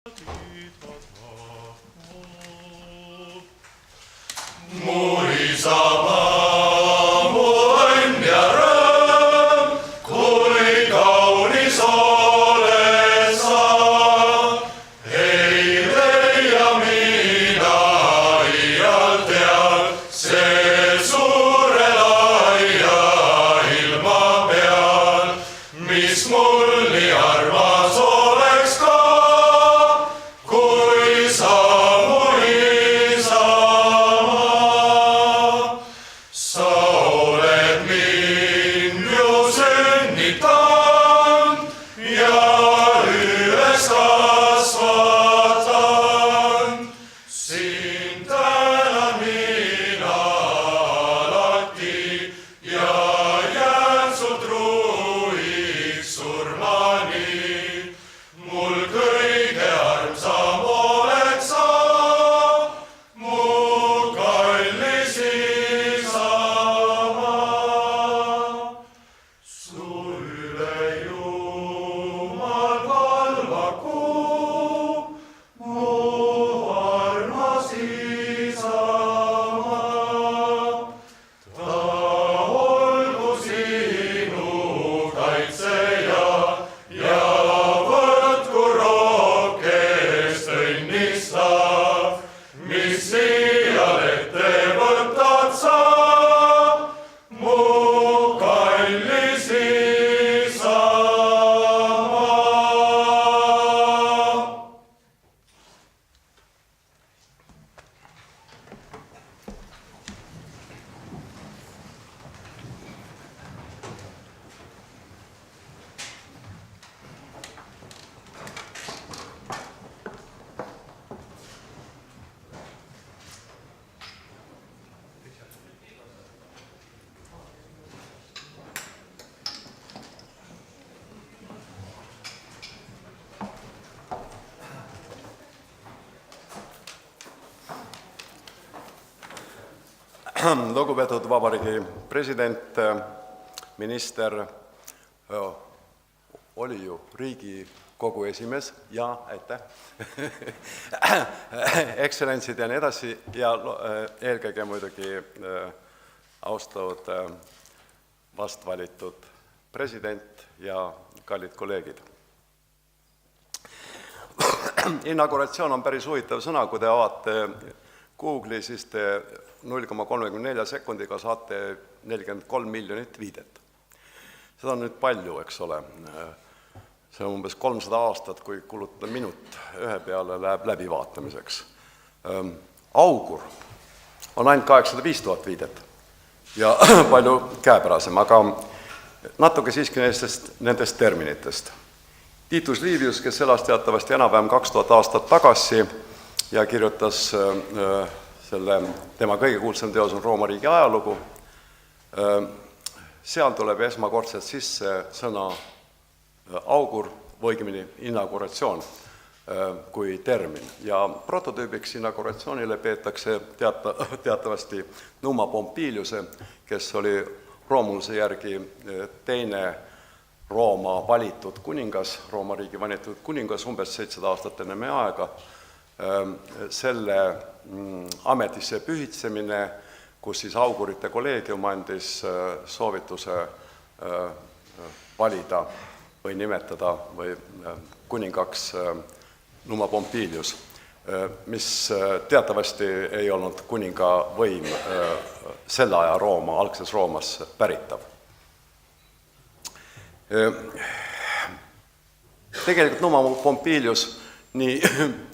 Mu isamaa, mu õnn ja rõõm, kui kaunis oled sa. Ei leia mina iial tead, see suure laia ilma peal, mis mul nii armas oleks ka, kui sa mu isamaa. Sa oled mind ju sünnitanud ja üles kasvatanud. Sind tänan mina alati ja jään su truiks surmani. Mul kõige armsam oled sa, mu kallis isamaa. Su üle Jumal valvaku, mu armas isamaa. Ta olgu sinu kaitseja ja võtku rohkest õnnistav, mis iial ette võtad sa, mu kallis isamaa. Lugupeetud Vabariigi president, minister, oli ju Riigikogu esimees ja aitäh, ekstsellentsid ja nii edasi ja eelkõige muidugi austatud vastvalitud president ja kallid kolleegid. Inauguratsioon on päris huvitav sõna, kui te avate Google'i, siis te 0,34 sekundiga saate 43 miljonit viidet. Seda on nüüd palju, eks ole. See on umbes 300 aastat, kui kulutada minut ühe peale läheb läbivaatamiseks. Augur on ainult 805 000 viidet ja palju käepärasem, aga natuke siiski nendest terminitest. Titus Livius, kes elas teatavasti enam-vähem 2000 aastat tagasi ja kirjutas tema kõige kuulsam teos on Rooma riigi ajalugu. Seal tuleb esmakordselt sisse sõna augur, või õigemini inauguratsioon kui termin. Ja prototüübiks inauguratsioonile peetakse teatavasti Numa Pompiliuse, kes oli Romuluse järgi teine Rooma valitud kuningas, Rooma riigi valitud kuningas umbes 700 aastat enne meie aega. Selle ametisse pühitsemine, kus siis augurite kolleegium andis soovituse valida või nimetada või kuningaks Numa Pompilius, mis teatavasti ei olnud kuninga võim selle aja Rooma, algses Roomas päritav. Tegelikult Numa Pompilius nii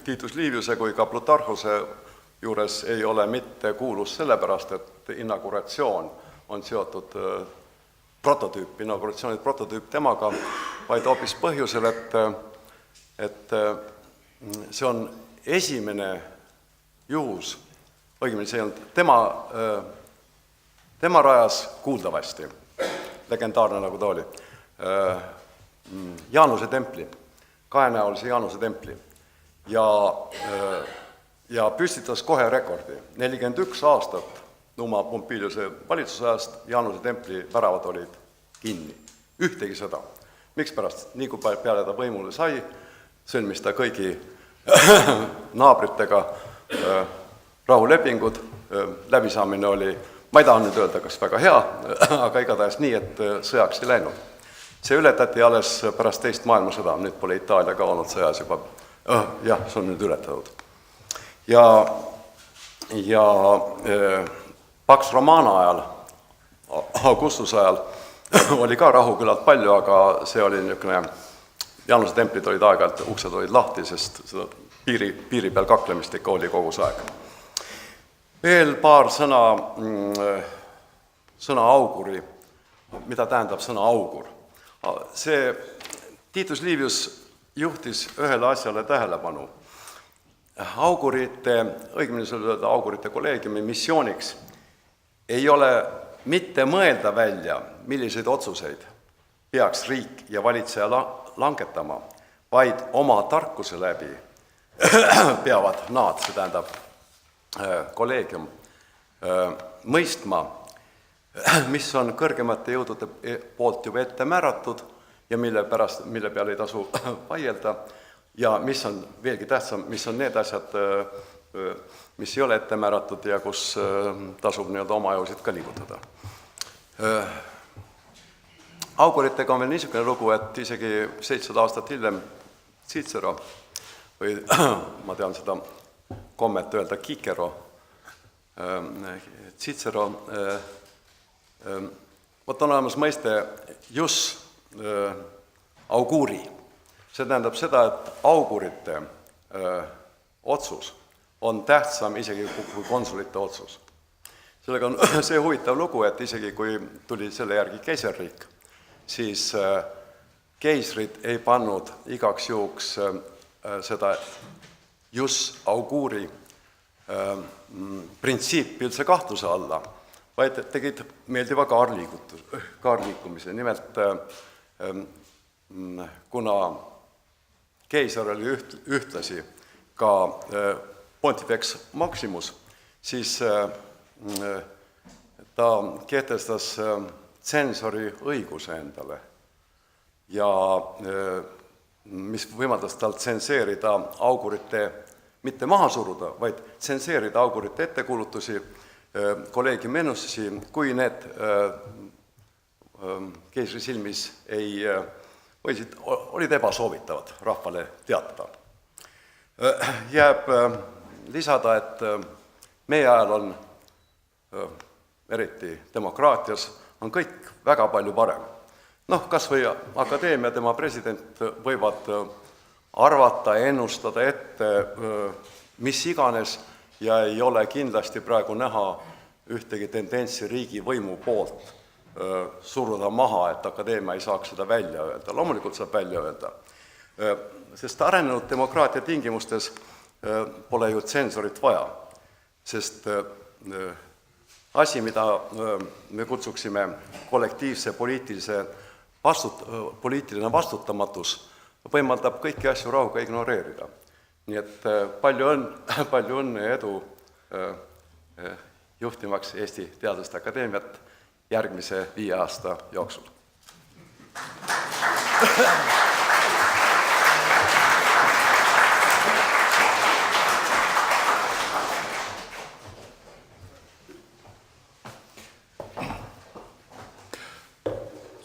Titus Liviuse kui ka Plutarhuse juures ei ole mitte kuulus sellepärast, et inauguratsioon on seotud inauguratsiooni prototüüp temaga, vaid hoopis põhjusel, et see on esimene juhus, õigemini see on tema rajas kuuldavasti, legendaarne nagu ta oli, Jaanuse templi, kahenäolise Jaanuse templi ja püstitas kohe rekordi. 41 aastat Numa Pompiliuse valitsusajast Jaanuse templi väravad olid kinni. Ühtegi sõda. Mikspärast? Nii kui peale ta võimule sai, sõlmis ta kõigi naabritega rahulepingud, läbisaamine oli, ma ei taha nüüd öelda, kas väga hea, aga igatahes nii, et sõjaks ei läinud. See ületati alles pärast teist maailmasõda, nüüd pole Itaalia ka olnud sõjas juba, jah, see on nüüd ületatud. Ja Pax Romana ajal, Augustuse ajal, oli ka rahu küllalt palju, aga see oli niisugune, Jaanuse templid olid aeg-ajalt, uksed olid lahti, sest seda piiri peal kaklemist ikka oli kogu see aeg. Veel paar sõna auguri, mida tähendab sõna augur. See Titus Livius juhtis ühele asjale tähelepanu. Augurite, õigemini öelda augurite kolleegiumi missiooniks ei ole mitte mõelda välja, milliseid otsuseid peaks riik ja valitseja langetama, vaid oma tarkuse läbi peavad nad, see tähendab kolleegium, mõistma, mis on kõrgemate jõudude poolt juba ette määratud ja mille peale ei tasu vaielda, ja mis on veelgi tähtsam, mis on need asjad, mis ei ole ette määratud ja kus tasub oma ajusid ka liigutada. Auguritega on veel niisugune lugu, et isegi 700 aastat hiljem Cicero, või ma tean seda kommet öelda Cicero, Cicero, on olemas mõiste jus auguri. See tähendab seda, et augurite otsus on tähtsam isegi kui konsulite otsus. Sellega on see huvitav lugu, et isegi kui tuli selle järgi keisririik, siis keisrid ei pannud igaks juhuks seda jus auguri printsiipi üldse kahtluse alla, vaid tegid meeldiva kaarliikumise. Nimelt, kuna keisar oli ühtlasi ka Pontifex Maximus, siis ta kehtestas tsensori õiguse endale ja mis võimaldas tal tsenseerida augurite, mitte maha suruda, vaid tsenseerida augurite ettekuulutusi, kolleegiumi ennustusi, kui need keisri silmis olid ebasoovitavad rahvale teatada. Jääb lisada, et meie ajal on, eriti demokraatias, on kõik väga palju parem. Kas või akadeemia, tema president võivad arvata, ennustada ette, mis iganes, ja ei ole kindlasti praegu näha ühtegi tendentsi riigi võimu poolt suruda maha, et akadeemia ei saaks seda välja öelda. Loomulikult saab välja öelda. Sest arenenud demokraatia tingimustes pole ju tsensorit vaja, sest asi, mida me kutsuksime kollektiivse poliitiline vastutamatus, võimaldab kõiki asju rahuga ignoreerida. Nii et palju õnne ja edu juhtimaks Eesti Teaduste Akadeemiat järgmise 5 aasta jooksul.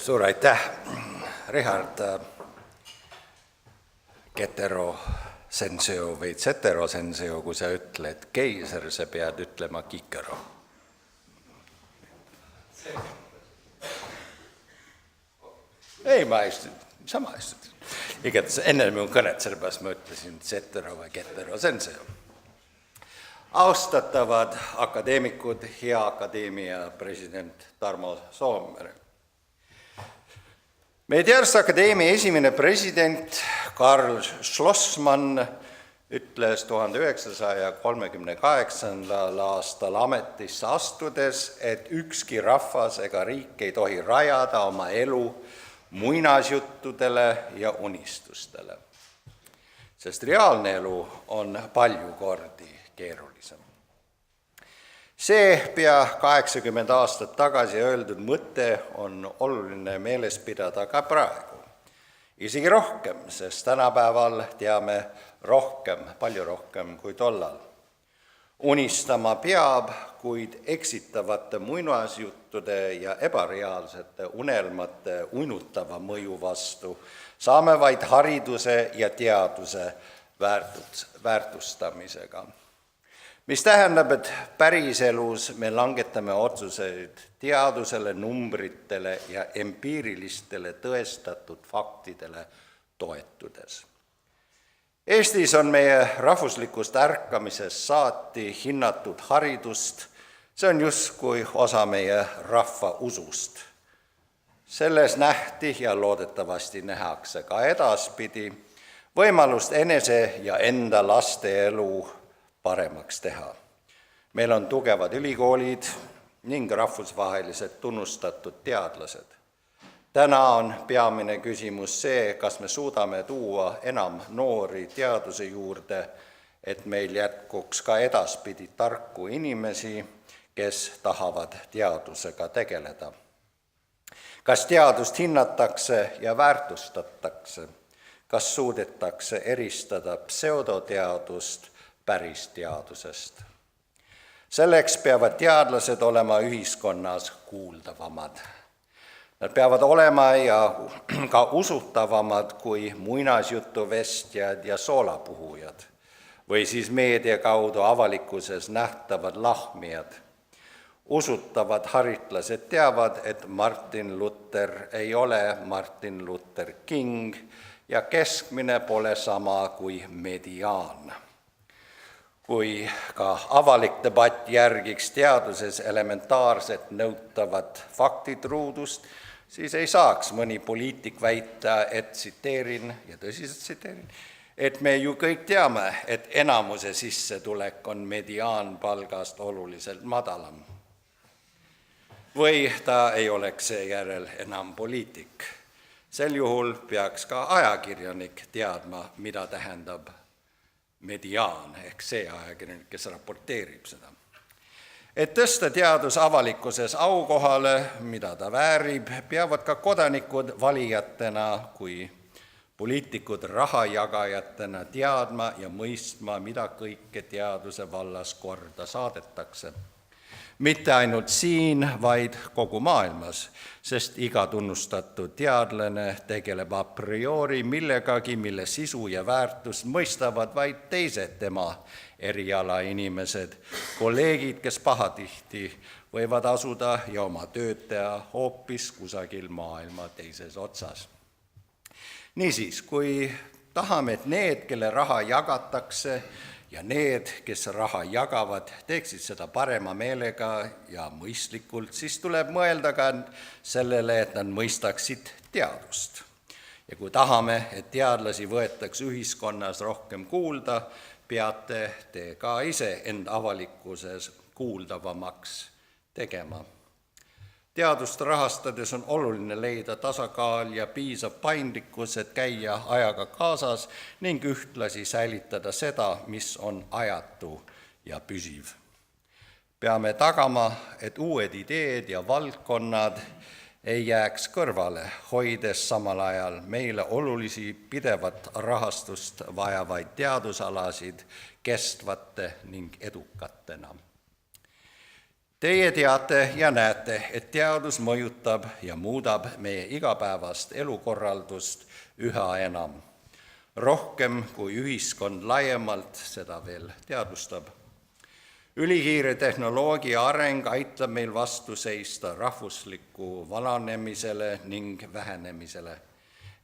Suur aitäh, Richard. Ketero senseo või zetero senseo, kui sa ütled keiser, sa pead ütlema Cicero. Ei, ma sama istun. Igatahes enne minu kõnet, sellepärast ma ütlesin zetero või ketero senseo. Austatavad akadeemikud, hea akadeemia president Tarmo Soomere. Meie Teaduste Akadeemia esimene president Karl Schlossmann ütles 1938. aastal ametisse astudes, et ükski rahvas ega riik ei tohi rajada oma elu muinasjuttudele ja unistustele, sest reaalne elu on palju kordi keerulisem. See pea 80 aastat tagasi öeldud mõte on oluline meeles pidada ka praegu. Isegi rohkem, sest tänapäeval teame rohkem, palju rohkem kui tollal. Unistama peab, kuid eksitavate muinasjuttude ja ebareaalsete unelmate uinutava mõju vastu saame vaid hariduse ja teaduse väärtustamisega. Mis tähendab, et päriselus me langetame otsuseid teadusele, numbritele ja empiirilistele tõestatud faktidele toetudes. Eestis on meie rahvuslikust ärkamisest saati hinnatud haridust, see on justkui osa meie rahva usust. Selles nähti ja loodetavasti nähakse ka edaspidi võimalust enese ja enda laste elu paremaks teha. Meil on tugevad ülikoolid ning rahvusvaheliselt tunnustatud teadlased. Täna on peamine küsimus see, kas me suudame tuua enam noori teaduse juurde, et meil jätkuks ka edaspidi tarku inimesi, kes tahavad teadusega tegeleda. Kas teadust hinnatakse ja väärtustatakse? Kas suudetakse eristada pseudoteadust päris teadusest? Selleks peavad teadlased olema ühiskonnas kuuldavamad. Nad peavad olema ja ka usutavamad kui muinasjutuvestjad ja soolapuhujad või siis meedia kaudu avalikkuses nähtavad lahmijad. Usutavad haritlased teavad, et Martin Luther ei ole Martin Luther King ja keskmine pole sama kui mediaan. Kui ka avalik debatt järgiks teaduses elementaarset nõutavat faktitruudust, siis ei saaks mõni poliitik väita, et tsiteerin, ja tõsiselt tsiteerin, et me ju kõik teame, et enamuse sissetulek on mediaanpalgast oluliselt madalam. Või ta ei oleks seejärel enam poliitik. Sel juhul peaks ka ajakirjanik teadma, mida tähendab mediaan, ehk see ajakirjanik, kes raporteerib seda. Et tõsta teadus avalikkuses aukohale, mida ta väärib, peavad ka kodanikud valijatena kui poliitikud rahajagajatena teadma ja mõistma, mida kõike teaduse vallas korda saadetakse. Mitte ainult siin, vaid kogu maailmas, sest iga tunnustatud teadlane tegeleb a priori millegagi, mille sisu ja väärtust mõistavad vaid teised tema eriala inimesed, kolleegid, kes pahatihti võivad asuda ja oma tööd teha hoopis kusagil maailma teises otsas. Niisiis, kui tahame, et need, kelle raha jagatakse, ja need, kes raha jagavad, teeksid seda parema meelega ja mõistlikult, siis tuleb mõelda ka sellele, et nad mõistaksid teadust. Ja kui tahame, et teadlasi võetakse ühiskonnas rohkem kuulda, peate te ka ise end avalikkuses kuuldavamaks tegema. Teadust rahastades on oluline leida tasakaal ja piisav paindlikkus, et käia ajaga kaasas ning ühtlasi säilitada seda, mis on ajatu ja püsiv. Peame tagama, et uued ideed ja valdkonnad ei jääks kõrvale, hoides samal ajal meile olulisi pidevat rahastust vajavaid teadusalasid kestvate ning edukatena. Teie teate ja näete, et teadus mõjutab ja muudab meie igapäevast elukorraldust üha enam. Rohkem kui ühiskond laiemalt seda veel teadvustab. Ülikiire tehnoloogia areng aitab meil vastu seista rahvusliku vananemisele ning vähenemisele.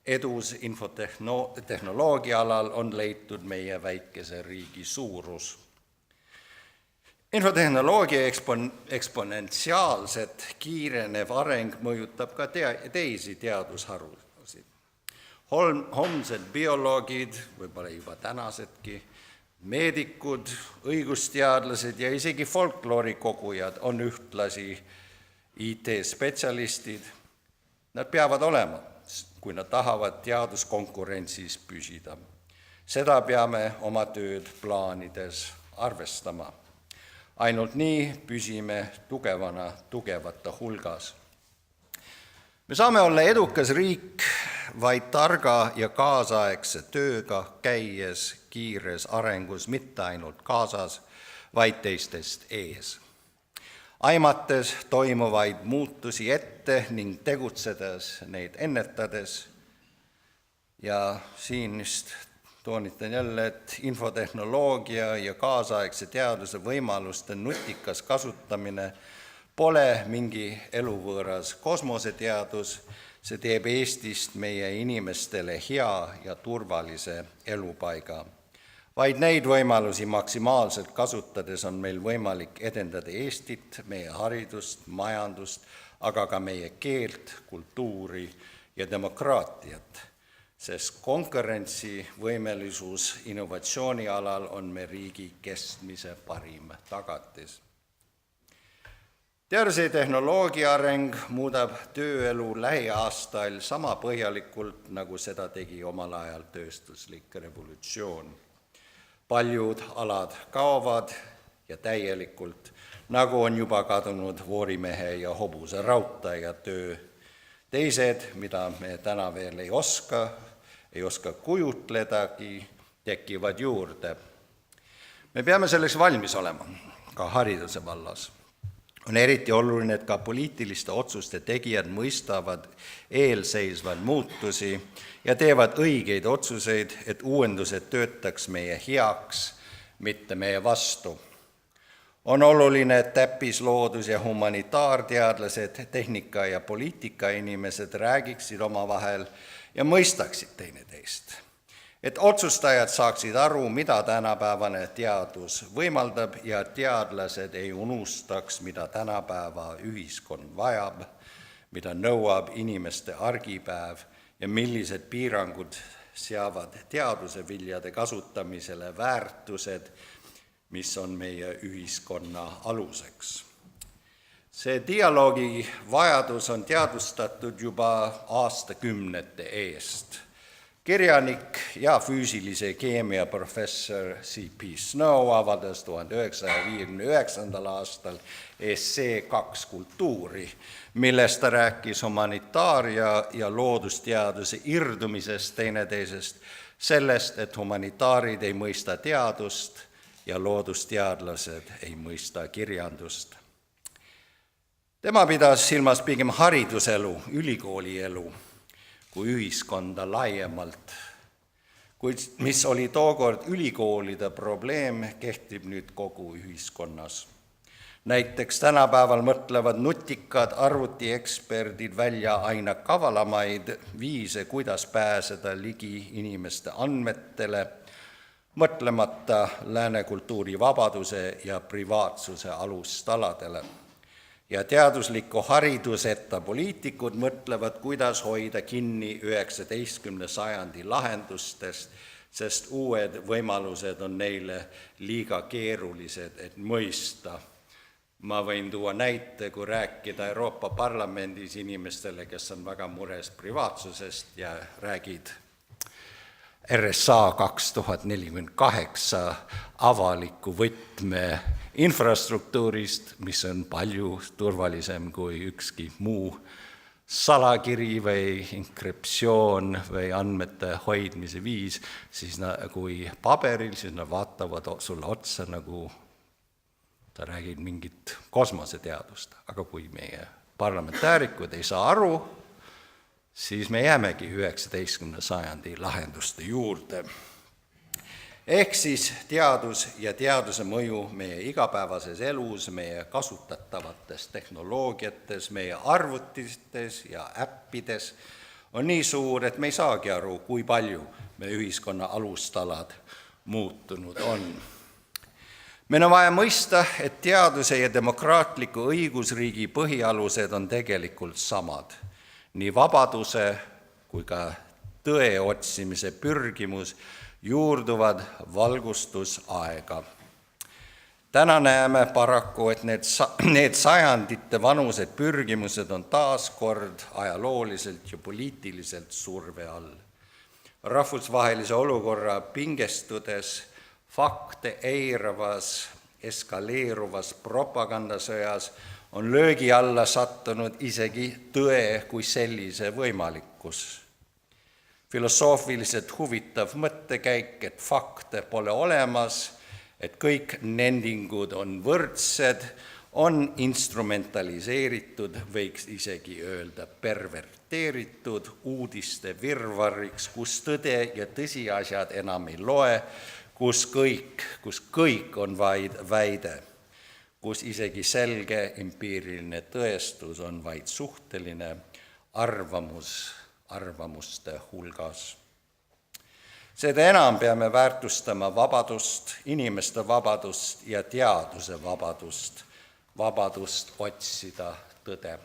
Edus infotehnoloogia alal on leitud meie väikese riigi suurus. Infotehnoloogia eksponentsiaalselt kiirenev areng mõjutab ka teisi teadusharusid. Homsed bioloogid, võib-olla juba tänasedki, meedikud, õigusteadlased ja isegi folkloorikogujad on ühtlasi IT-spetsialistid. Nad peavad olema, kui nad tahavad teaduskonkurentsis püsida. Seda peame oma tööd plaanides arvestama. Ainult nii püsime tugevana tugevate hulgas. Me saame olla edukas riik vaid targa ja kaasaegse tööga käies kiires arengus mitte ainult kaasas, vaid teistest ees. Aimates toimuvaid muutusi ette ning tegutsedes neid ennetades ja siin just toonitan jälle, et infotehnoloogia ja kaasaegse teaduse võimaluste nutikas kasutamine pole mingi eluvõõras kosmoseteadus, see teeb Eestist meie inimestele hea ja turvalise elupaiga. Vaid neid võimalusi maksimaalselt kasutades on meil võimalik edendada Eestit, meie haridust, majandust, aga ka meie keelt, kultuuri ja demokraatiat, sest konkurentsivõimelisus innovatsiooni alal on meie riigi kestmise parim tagatis. Teaduse ja tehnoloogia areng muudab tööelu lähiaastail sama põhjalikult, nagu seda tegi omal ajal tööstuslik revolutsioon. Paljud alad kaovad ja täielikult, nagu on juba kadunud voorimehe ja hobuse raudtaja töö. Teised, mida me täna veel ei oska kujutledagi, tekivad juurde. Me peame selleks valmis olema, ka hariduse vallas. On eriti oluline, et ka poliitiliste otsuste tegijad mõistavad eelseisvad muutusi ja teevad õigeid otsuseid, et uuendused töötaks meie heaks, mitte meie vastu. On oluline, et täppisloodus- ja humanitaarteadlased, tehnika- ja poliitikainimesed räägiksid omavahel ja mõistaksid teineteist. Et otsustajad saaksid aru, mida tänapäevane teadus võimaldab ja teadlased ei unustaks, mida tänapäeva ühiskond vajab, mida nõuab inimeste argipäev ja millised piirangud seavad teaduse viljade kasutamisele väärtused, mis on meie ühiskonna aluseks. See dialoogi vajadus on teadvustatud juba aastakümnete eest. Kirjanik ja füüsilise keemia professor C.P. Snow avaldas 1959. aastal essee 2 kultuuri, milles ta rääkis humanitaaria ja loodusteaduse irdumisest teineteisest, sellest, et humanitaarid ei mõista teadust ja loodusteadlased ei mõista kirjandust. Tema pidas silmas pigem hariduselu, ülikoolielu, kui ühiskonda laiemalt, kuid mis oli tookord ülikoolide probleem, kehtib nüüd kogu ühiskonnas. Näiteks tänapäeval mõtlevad nutikad arvutieksperdid välja aina kavalamaid viise, kuidas pääseda ligi inimeste andmetele, mõtlemata lääne kultuuri vabaduse ja privaatsuse alustaladele. Ja teadusliku hariduseta poliitikud mõtlevad, kuidas hoida kinni 19. sajandi lahendustest, sest uued võimalused on neile liiga keerulised, et mõista. Ma võin tuua näite, kui rääkida Euroopa Parlamendis inimestele, kes on väga mures privaatsusest ja räägid RSA 2048 avaliku võtme infrastruktuurist, mis on palju turvalisem kui ükski muu salakiri või inskriptsioon või andmete hoidmise viis, siis kui paberil, siis nad vaatavad sulle otsa, nagu sa räägid mingit kosmoseteadust. Aga kui meie parlamentäärikud ei saa aru, siis me jäämegi 19. sajandi lahenduste juurde. Ehk siis teadus ja teaduse mõju meie igapäevases elus, meie kasutatavates tehnoloogiates, meie arvutites ja äppides on nii suur, et me ei saagi aru, kui palju meie ühiskonna alustalad muutunud on. Meil on vaja mõista, et teaduse ja demokraatliku õigusriigi põhialused on tegelikult samad. Nii vabaduse kui ka tõe otsimise pürgimus juurduvad valgustusaega. Täna näeme paraku, et need sajandite vanused pürgimused on taas kord ajalooliselt ja poliitiliselt surve all. Rahvusvahelise olukorra pingestudes, fakte eiravas, eskaleeruvas propagandasõjas on löögi alla sattunud isegi tõe kui sellise võimalikkus. filosoofiliselt huvitav mõttekäik, et fakte pole olemas, et kõik nendingud on võrdsed, on instrumentaliseeritud, võiks isegi öelda perverteeritud uudiste virvarriks, kus tõde ja tõsiasjad enam ei loe, kus kõik on vaid väide, kus isegi selge empiiriline tõestus on vaid suhteline arvamus arvamuste hulgas. Seda enam peame väärtustama vabadust, inimeste vabadust ja teaduse vabadust, vabadust otsida tõde.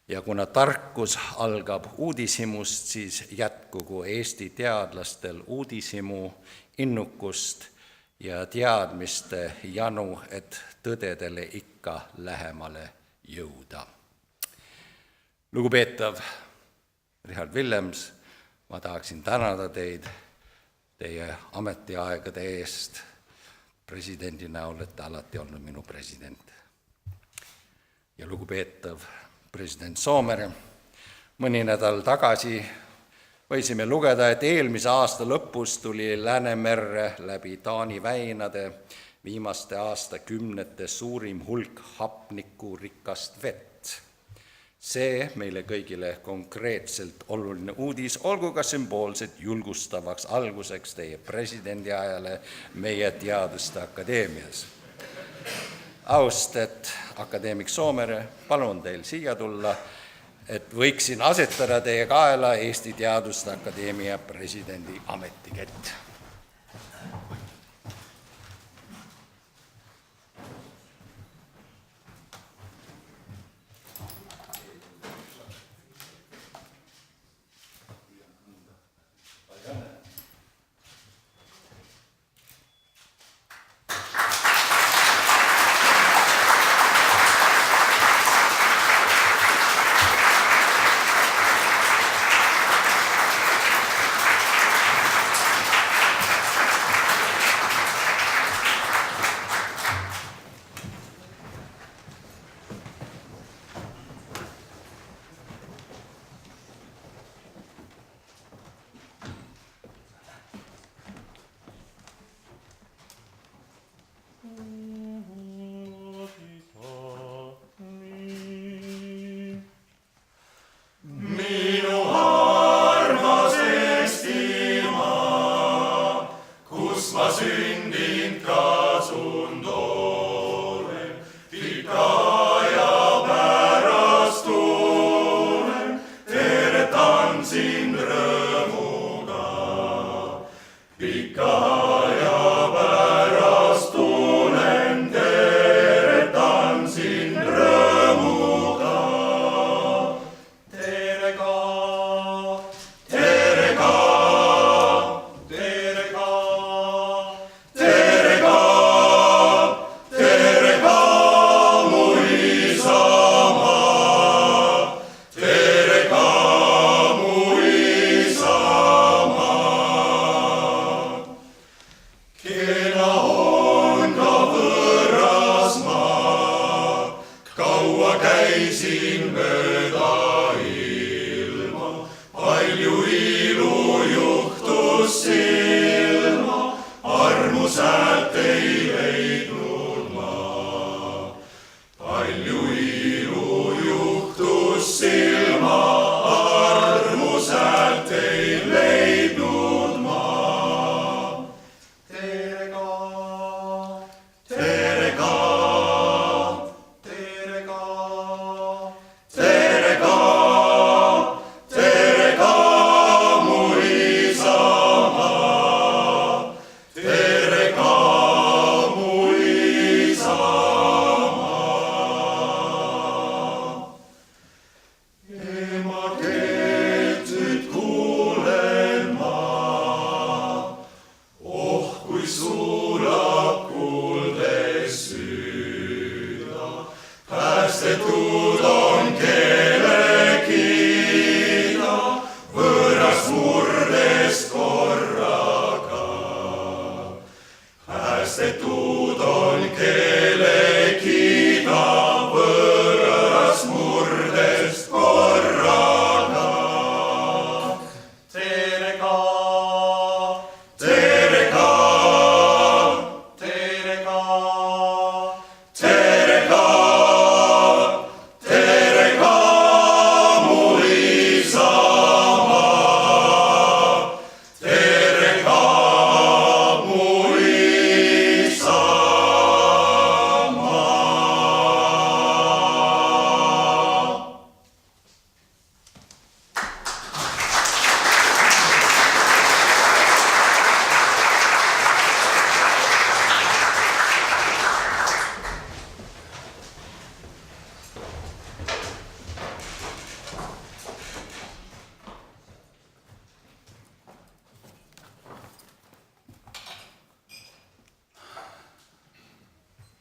Ja kuna tarkus algab uudishimust, siis jätkugu Eesti teadlastel uudishimu, innukust ja teadmiste janu, et tõdedele ikka lähemale jõuda. Lugupeetav Richard Willems, ma tahaksin tänada teid teie ametiaegade eest. Presidendi näol olete alati olnud minu president. Ja lugupeetav president Soomere, mõni nädal tagasi võisime lugeda, et eelmise aasta lõpus tuli Läänemerre läbi Taani väinade viimaste aastakümnete suurim hulk hapnikurikast vett. See meile kõigile konkreetselt oluline uudis, olgu ka sümboolselt julgustavaks alguseks teie presidendi ajale meie Teaduste Akadeemias. Austet akadeemik Soomere, palun teil siia tulla, et võiksin asetada teie kaela Eesti Teaduste Akadeemia presidendi ametikett.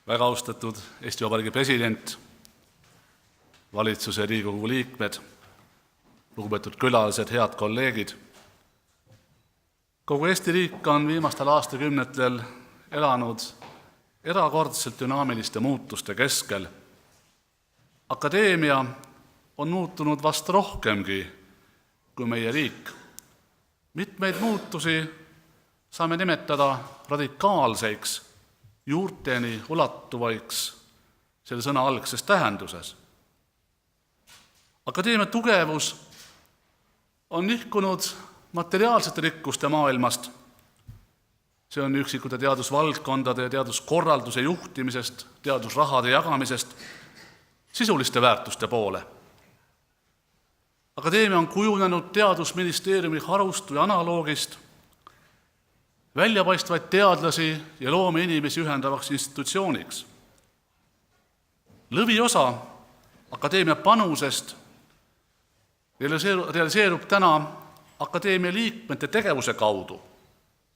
väga austatud Eesti Vabariigi president, valitsuse ja Riigikogu liikmed, lugupeetud külalised, head kolleegid. Kogu Eesti riik on viimastel aastakümnetel elanud erakordselt dünaamiliste muutuste keskel. Akadeemia on muutunud vast rohkemgi kui meie riik. Mitmeid muutusi saame nimetada radikaalseks, juurteni ulatuvaiks selle sõna algses tähenduses. Akadeemia tugevus on nihkunud materiaalsete rikkuste maailmast. See on üksikute teadusvaldkondade ja teaduskorralduse juhtimisest, teadusrahade jagamisest sisuliste väärtuste poole. Akadeemia on kujunenud teadusministeeriumi harust või analoogist väljapaistvaid teadlasi ja loomeinimesi ühendavaks institutsiooniks. Lõviosa akadeemia panusest realiseerub täna akadeemia liikmete tegevuse kaudu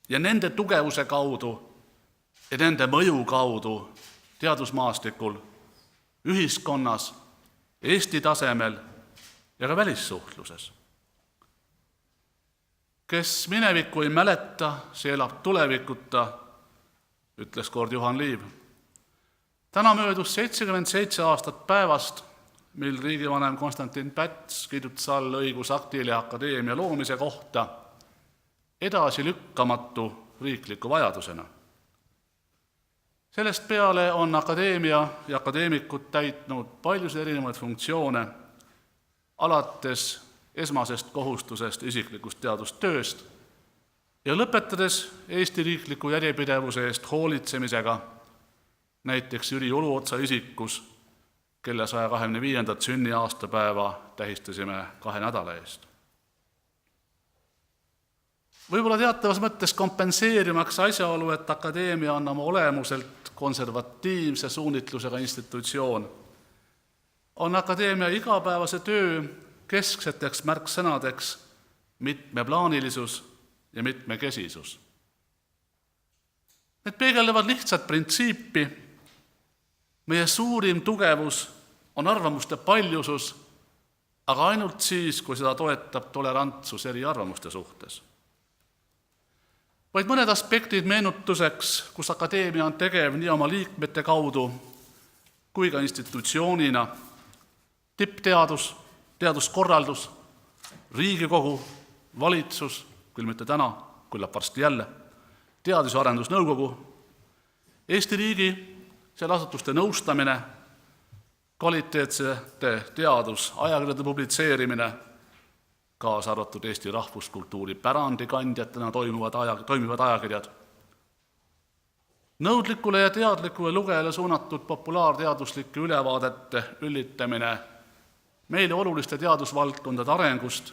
ja nende tugevuse kaudu ja nende mõju kaudu teadusmaastikul, ühiskonnas, Eesti tasemel ja ka välissuhtluses. Kes minevikku ei mäleta, see elab tulevikuta, ütles kord Juhan Liiv. Täna möödus 77 aastat päevast, mil riigivanem Konstantin Päts kirjutas alla õigusaktile akadeemia loomise kohta edasilükkamatu riikliku vajadusena. Sellest peale on akadeemia ja akadeemikud täitnud paljusid erinevaid funktsioone, alates esmasest kohustusest isiklikust teadustööst ja lõpetades Eesti riikliku järjepidevuse eest hoolitsemisega, näiteks Jüri Uluotsa isikus, kelle 125. sünniaastapäeva tähistasime 2 nädala eest. Võib-olla teatavas mõttes kompenseerimaks asjaolu, et akadeemia on oma olemuselt konservatiivse suunitlusega institutsioon, on akadeemia igapäevase töö keskseteks märksõnadeks mitmeplaanilisus ja mitmekesisus. Need peegeldavad lihtsat printsiipi. Meie suurim tugevus on arvamuste paljusus, aga ainult siis, kui seda toetab tolerantsus eri arvamuste suhtes. Vaid mõned aspektid meenutuseks, kus akadeemia on tegev nii oma liikmete kaudu kui ka institutsioonina: tippteadus, teaduskorraldus, Riigikogu, valitsus, küll mitte täna, küllap varsti jälle, Teadus- ja Arendusnõukogu, Eesti riigi, selle asutuste nõustamine, kvaliteetsete teadusajakirjade publitseerimine, kaasa arvatud Eesti rahvuskultuuri pärandi kandjatena toimivad ajakirjad, nõudlikule ja teadlikule lugejale suunatud populaarteaduslike ülevaadete üllitamine meile oluliste teadusvaldkondade arengust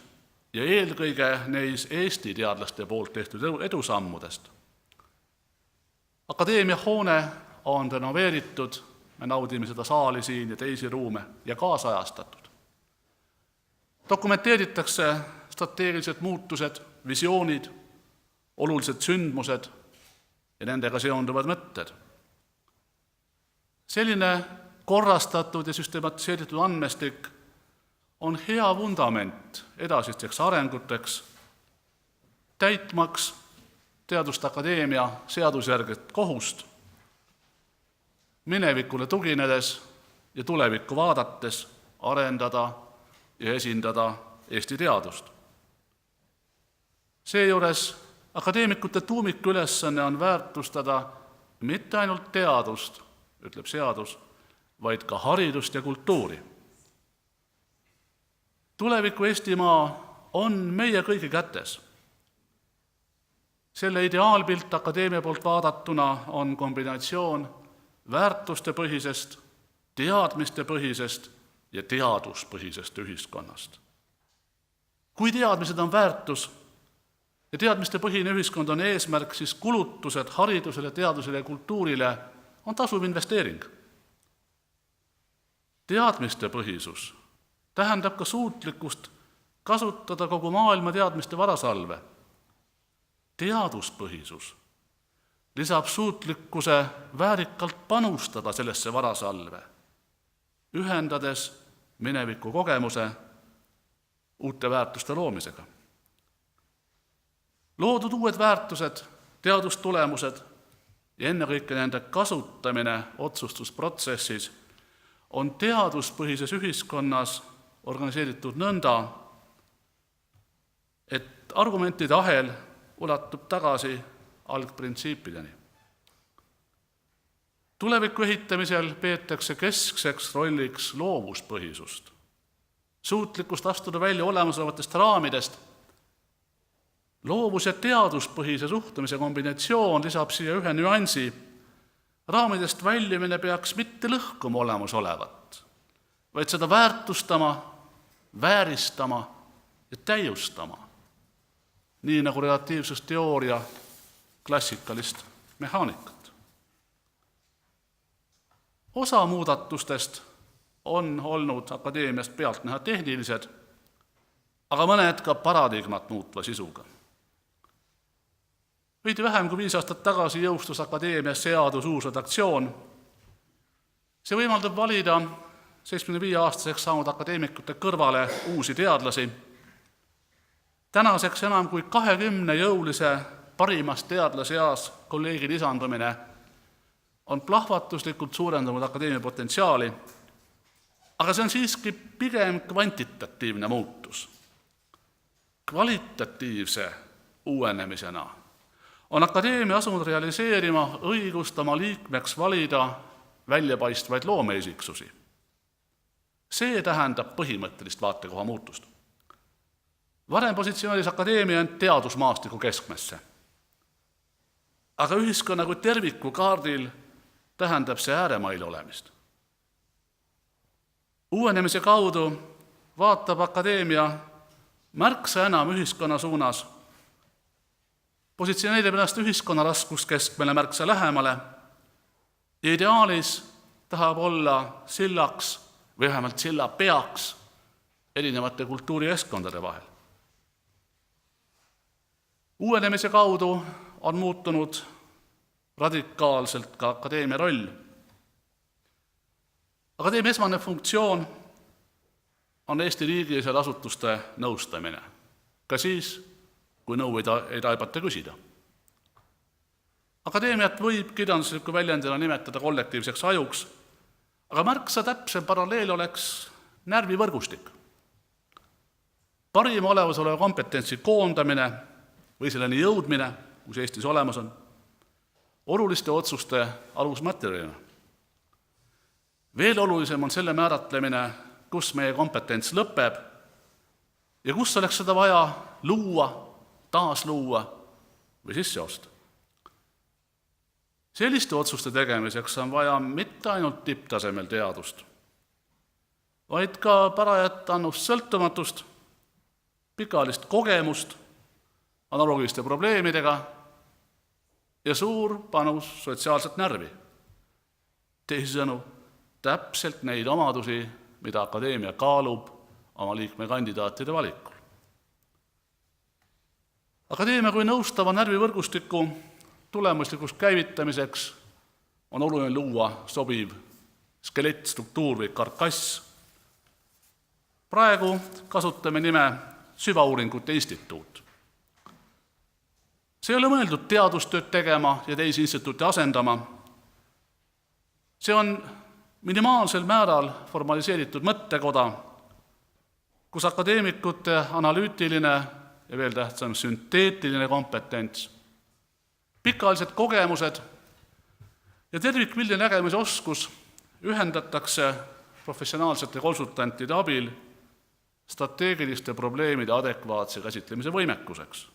ja eelkõige neis Eesti teadlaste poolt tehtud edusammudest. Akadeemia hoone on renoveeritud, me naudime seda saali siin ja teisi ruume ja kaasajastatud. Dokumenteeritakse strateegilised muutused, visioonid, olulised sündmused ja nendega seonduvad mõtted. Selline korrastatud ja süstematiseeritud andmestik on hea vundament edasisteks arenguteks, täitmaks Teaduste Akadeemia seadusjärget kohust, minevikule tuginedes ja tulevikku vaadates arendada ja esindada Eesti teadust. Seejuures akadeemikute tuumikülesanne on väärtustada mitte ainult teadust, ütleb seadus, vaid ka haridust ja kultuuri. Tuleviku Eestimaa on meie kõigi kätes. Selle ideaalpilt akadeemia poolt vaadatuna on kombinatsioon väärtustepõhisest, teadmistepõhisest ja teaduspõhisest ühiskonnast. Kui teadmised on väärtus ja teadmistepõhine ühiskond on eesmärk, siis kulutused haridusele, teadusele ja kultuurile on tasuv investeering. Teadmistepõhisus tähendab ka suutlikkust kasutada kogu maailma teadmiste varasalve. Teaduspõhisus lisab suutlikkuse väärikalt panustada sellesse varasalve, ühendades mineviku kogemuse uute väärtuste loomisega. Loodud uued väärtused, teadustulemused ja ennekõike nende kasutamine otsustusprotsessis on teaduspõhises ühiskonnas organiseeritud nõnda, et argumentide ahel ulatub tagasi algprintsiipideni. Tuleviku ehitamisel peetakse keskseks rolliks loovuspõhisust, suutlikkust astuda välja olemasolevatest raamidest. Loovus- ja teaduspõhise suhtumise kombinatsioon lisab siia ühe nüansi. Raamidest väljumine peaks mitte lõhkuma olemasolevat, vaid seda väärtustama, vääristama ja täiustama, nii nagu relatiivsusteooria klassikalist mehaanikat. Osa muudatustest on olnud akadeemiast pealtnäha tehnilised, aga mõned ka paradigmat muutva sisuga. Veidi vähem kui 5 aastat tagasi jõustus akadeemias seadus uus redaktsioon. See võimaldab valida 75-aastaseks saanud akadeemikute kõrvale uusi teadlasi. Tänaseks enam kui 20 jõulise parimast teadlaseas kolleegi lisandumine on plahvatuslikult suurendanud akadeemia potentsiaali, aga see on siiski pigem kvantitatiivne muutus. Kvalitatiivse uuenemisena on akadeemia asunud realiseerima õigust oma liikmeks valida väljapaistvaid loomeesiksusi. See tähendab põhimõttelist vaatekoha muutust. Varem positsioneeris akadeemia end teadusmaastiku keskmesse, aga ühiskonna kui terviku kaardil tähendab see ääremail olemist. Uuenemise kaudu vaatab akadeemia märksa enam ühiskonna suunas, positsioneerib ennast ühiskonna raskuskeskmele märksa lähemale ja ideaalis tahab olla sillaks või vähemalt silla peaks erinevate kultuurieskkondade vahel. Uuenemise kaudu on muutunud radikaalselt ka akadeemia roll. Akadeemia esmane funktsioon on Eesti riigis ja asutuste nõustamine, ka siis, kui nõu ei taibata küsida. Akadeemiat võib kirjandusliku väljendina nimetada kollektiivseks ajuks, aga märksa täpsem paralleel oleks närvivõrgustik. Parima olemasoleva kompetentsi koondamine või selleni jõudmine, kui see Eestis olemas on, oluliste otsuste alusmaterjalina. Veel olulisem on selle määratlemine, kus meie kompetents lõpeb ja kus oleks seda vaja luua, taasluua või sisse osta. Selliste otsuste tegemiseks on vaja mitte ainult tipptasemel teadust, vaid ka parajat annust sõltumatust, pikaajalist kogemust analoogiliste probleemidega ja suur panus sotsiaalset närvi. Teisisõnu, täpselt neid omadusi, mida akadeemia kaalub oma liikmekandidaatide valikul. Akadeemia kui nõustava närvivõrgustiku tulemuslikuks käivitamiseks on oluline luua sobiv skelettstruktuur või karkass. Praegu kasutame nime Süvauuringute Instituut. See ei ole mõeldud teadustööd tegema ja teisi instituute asendama. See on minimaalsel määral formaliseeritud mõttekoda, kus akadeemikute analüütiline ja veel tähtsam sünteetiline kompetents, pikaajalised kogemused ja tervikpildi nägemise oskus ühendatakse professionaalsete konsultantide abil strateegiliste probleemide adekvaatse käsitlemise võimekuseks.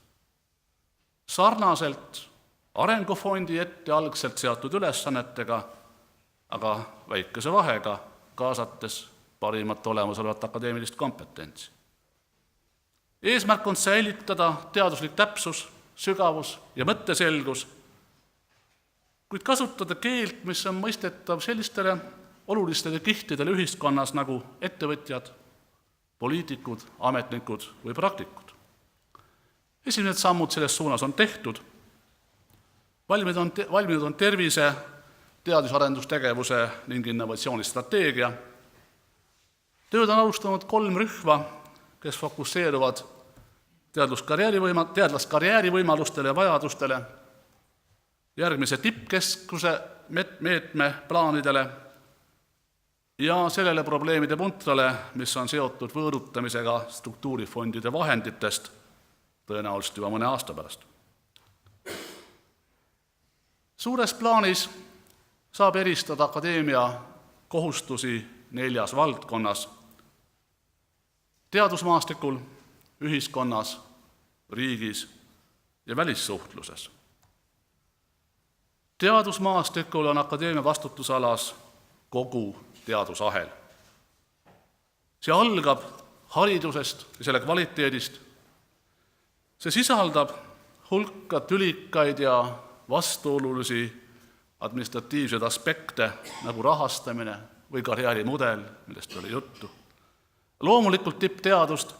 Sarnaselt Arengufondi ette algselt seatud ülesannetega, aga väikese vahega, kaasates parimat olemasolevat akadeemilist kompetentsi. Eesmärk on säilitada teaduslik täpsus, sügavus ja mõtteselgus, kuid kasutada keelt, mis on mõistetav sellistele olulistele kihtidele ühiskonnas nagu ettevõtjad, poliitikud, ametnikud või praktikud. Esimesed sammud selles suunas on tehtud. valminud on tervise, teadus-arendustegevuse ning innovatsioonistrateegia. Tööd on alustanud 3 rühma, kes fokusseeruvad teadlaskarjääri võimalustele ja vajadustele, järgmise tippkeskuse meetme plaanidele ja sellele probleemide puntrale, mis on seotud võõrutamisega struktuurifondide vahenditest tõenäoliselt juba mõne aasta pärast. Suures plaanis saab eristada akadeemia kohustusi 4 valdkonnas: teadusmaastikul, ühiskonnas, riigis ja välissuhtluses. Teadusmaastikul on akadeemia vastutusalas kogu teadusahel. See algab haridusest ja selle kvaliteedist. See sisaldab hulka tülikaid ja vastuolulisi administratiivseid aspekte, nagu rahastamine või karjäärimudel, millest oli juttu. Loomulikult tippteadust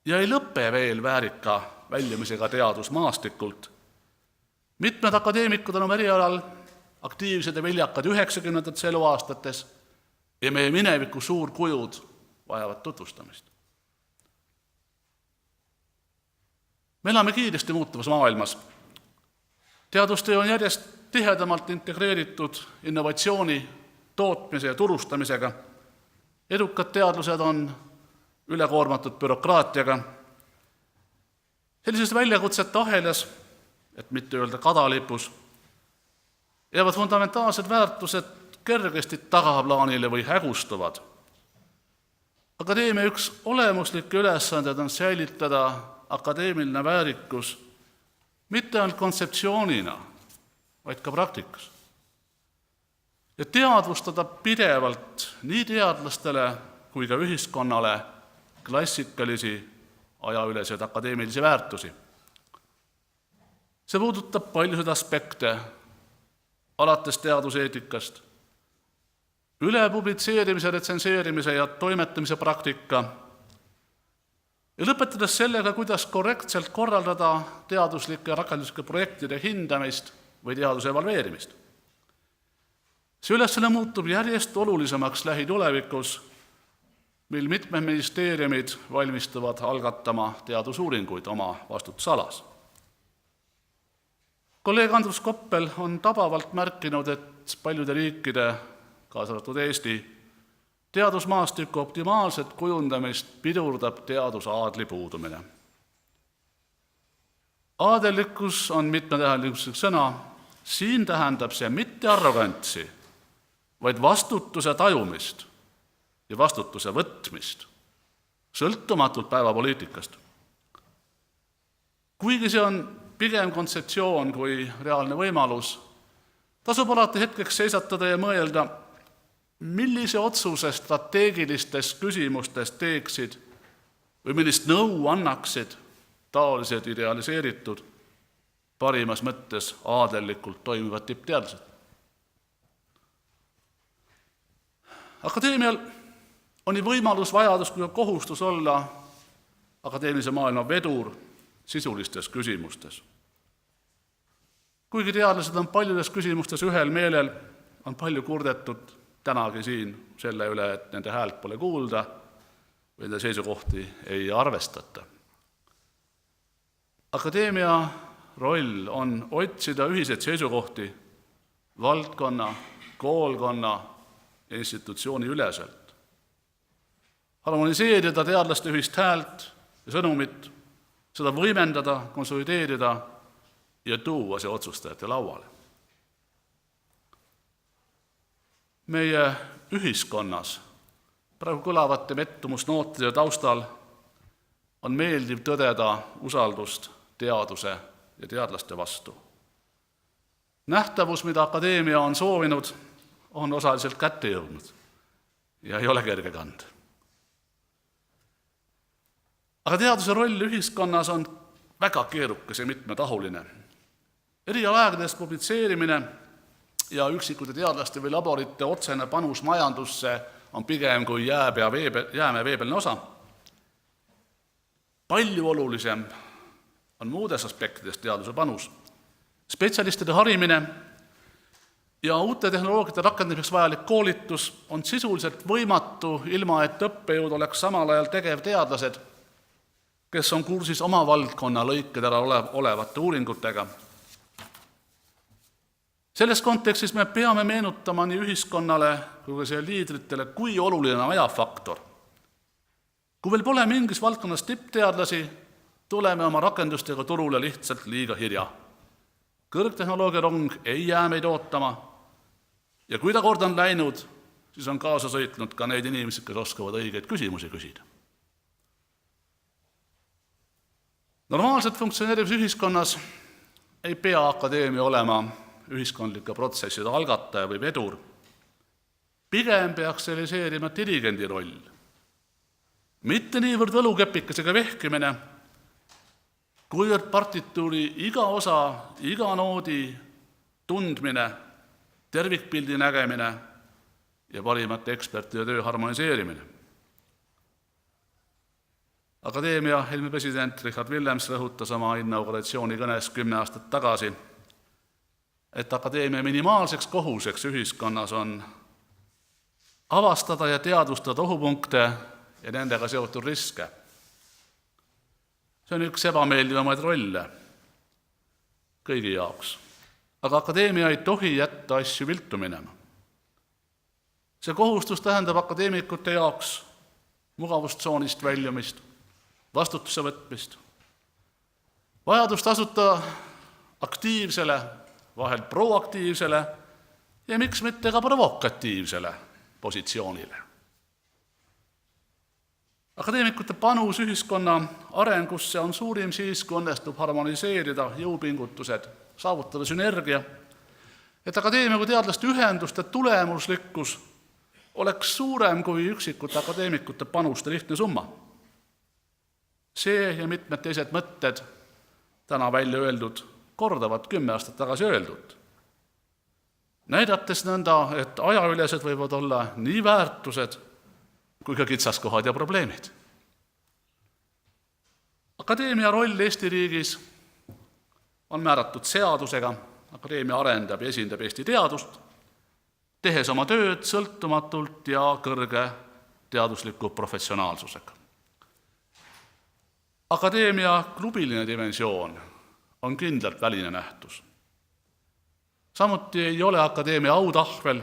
ja ei lõpe veel väärika väljumisega teadusmaastikult. Mitmed akadeemikud on oma erialal aktiivsed ja viljakad 90. eluaastates ja meie mineviku suurkujud vajavad tutvustamist. Me elame kiiresti muutuvas maailmas. Teadustöö on järjest tihedamalt integreeritud innovatsiooni, tootmise ja turustamisega. Edukad teadlased on ülekoormatud bürokraatiaga. Sellises väljakutsete ahelas, et mitte öelda kadalipus, jäävad fundamentaalsed väärtused kergesti tagaplaanile või hägustuvad. Akadeemia üks olemuslikke ülesanded on säilitada akadeemiline väärikus mitte ainult kontseptsioonina, vaid ka praktikas. Ja teadvustada pidevalt nii teadlastele kui ka ühiskonnale klassikalisi ajaüleseid akadeemilisi väärtusi. See puudutab paljusid aspekte, alates teaduseetikast, üle publitseerimise, retsenseerimise ja toimetamise praktika ja lõpetades sellega, kuidas korrektselt korraldada teaduslike ja rakenduslike projektide hindamist või teaduse evalveerimist. See ülesanne muutub järjest olulisemaks lähitulevikus, mil mitmed ministeeriumid valmistuvad algatama teadusuuringuid oma vastutusalas. Kolleeg Andrus Koppel on tabavalt märkinud, et paljude riikide, kaasa arvatud Eesti, teadusmaastiku optimaalset kujundamist pidurdab teadusaadli puudumine. Aadellikkus on mitmetähenduslik sõna, siin tähendab see mitte arrogantsi, vaid vastutuse tajumist ja vastutuse võtmist, sõltumatult päevapoliitikast. Kuigi see on pigem kontseptsioon kui reaalne võimalus, tasub alati hetkeks seisatada ja mõelda, millise otsuse strateegilistes küsimustes teeksid või millist nõu annaksid taolised idealiseeritud, parimas mõttes aadellikult toimivad tippteadlased. Akadeemial on nii võimalus, vajadus kui ka kohustus olla akadeemilise maailma vedur sisulistes küsimustes. Kuigi teadlased on paljudes küsimustes ühel meelel, on palju kurdetud tänagi siin selle üle, et nende häält pole kuulda või nende seisukohti ei arvestata. Akadeemia roll on otsida ühiseid seisukohti valdkonna, koolkonna ja institutsiooni üleselt. Harmoniseerida teadlaste ühist häält ja sõnumit, seda võimendada, konsolideerida ja tuua see otsustajate lauale. Meie ühiskonnas praegu kõlavate pettumusnootide taustal on meeldiv tõdeda usaldust teaduse ja teadlaste vastu. Nähtavus, mida akadeemia on soovinud, on osaliselt kätte jõudnud ja ei ole kerge kanda. Aga teaduse roll ühiskonnas on väga keerukas ja mitmetahuline. Erialaägedest publitseerimine ja üksikute teadlaste või laborite otsene panus majandusse on pigem kui jäämäe veepealne osa. Palju olulisem on muudes aspektides teaduse panus. Spetsialistide harimine ja uute tehnoloogiate rakendamiseks vajalik koolitus on sisuliselt võimatu, ilma et õppejõud oleks samal ajal tegevteadlased, kes on kursis oma valdkonna lõikede olevate uuringutega. Selles kontekstis me peame meenutama nii ühiskonnale kui ka selle liidritele, kui oluline on ajafaktor. Kui veel pole mingis valdkonnas tippteadlasi, tuleme oma rakendustega turule lihtsalt liiga hilja. Kõrgtehnoloogia rong ei jää meid ootama ja kui ta kord on läinud, siis on kaasa sõitnud ka need inimesed, kes oskavad õigeid küsimusi küsida. Normaalselt funktsioneerives ühiskonnas ei pea akadeemia olema ühiskondlike protsesside algataja või vedur. Pigem peaks realiseerima dirigendi roll. Mitte niivõrd võlukepikesega vehkimine, kuivõrd partituuri iga osa, iga noodi tundmine, tervikpildi nägemine ja parimate ekspertide töö harmoniseerimine. Akadeemia eelmine president Richard Willems rõhutas oma inauguratsiooni kõnes 10 aastat tagasi, et akadeemia minimaalseks kohuseks ühiskonnas on avastada ja teadvustada ohupunkte ja nendega seotud riske. See on üks ebameeldivamaid rolle kõigi jaoks. Aga akadeemia ei tohi jätta asju viltu minema. See kohustus tähendab akadeemikute jaoks mugavustsoonist väljumist, vastutuse võtmist, vajadust asuda aktiivsele, vahel proaktiivsele ja miks mitte ka provokatiivsele positsioonile. Akadeemikute panus ühiskonna arengusse on suurim siis, kui õnnestub harmoniseerida jõupingutused, saavutada sünergia, et akadeemia kui teadlaste ühenduste tulemuslikkus oleks suurem kui üksikute akadeemikute panuste lihtne summa. See ja mitmed teised mõtted täna välja öeldud kordavad 10 aastat tagasi öeldud. Näidates nõnda, et ajaülesed võivad olla nii väärtused kui ka kitsaskohad ja probleemid. Akadeemia roll Eesti riigis on määratud seadusega, akadeemia arendab ja esindab Eesti teadust, tehes oma tööd sõltumatult ja kõrge teadusliku professionaalsusega. Akadeemia klubiline dimensioon on kindlalt väline nähtus. Samuti ei ole akadeemia autahvel,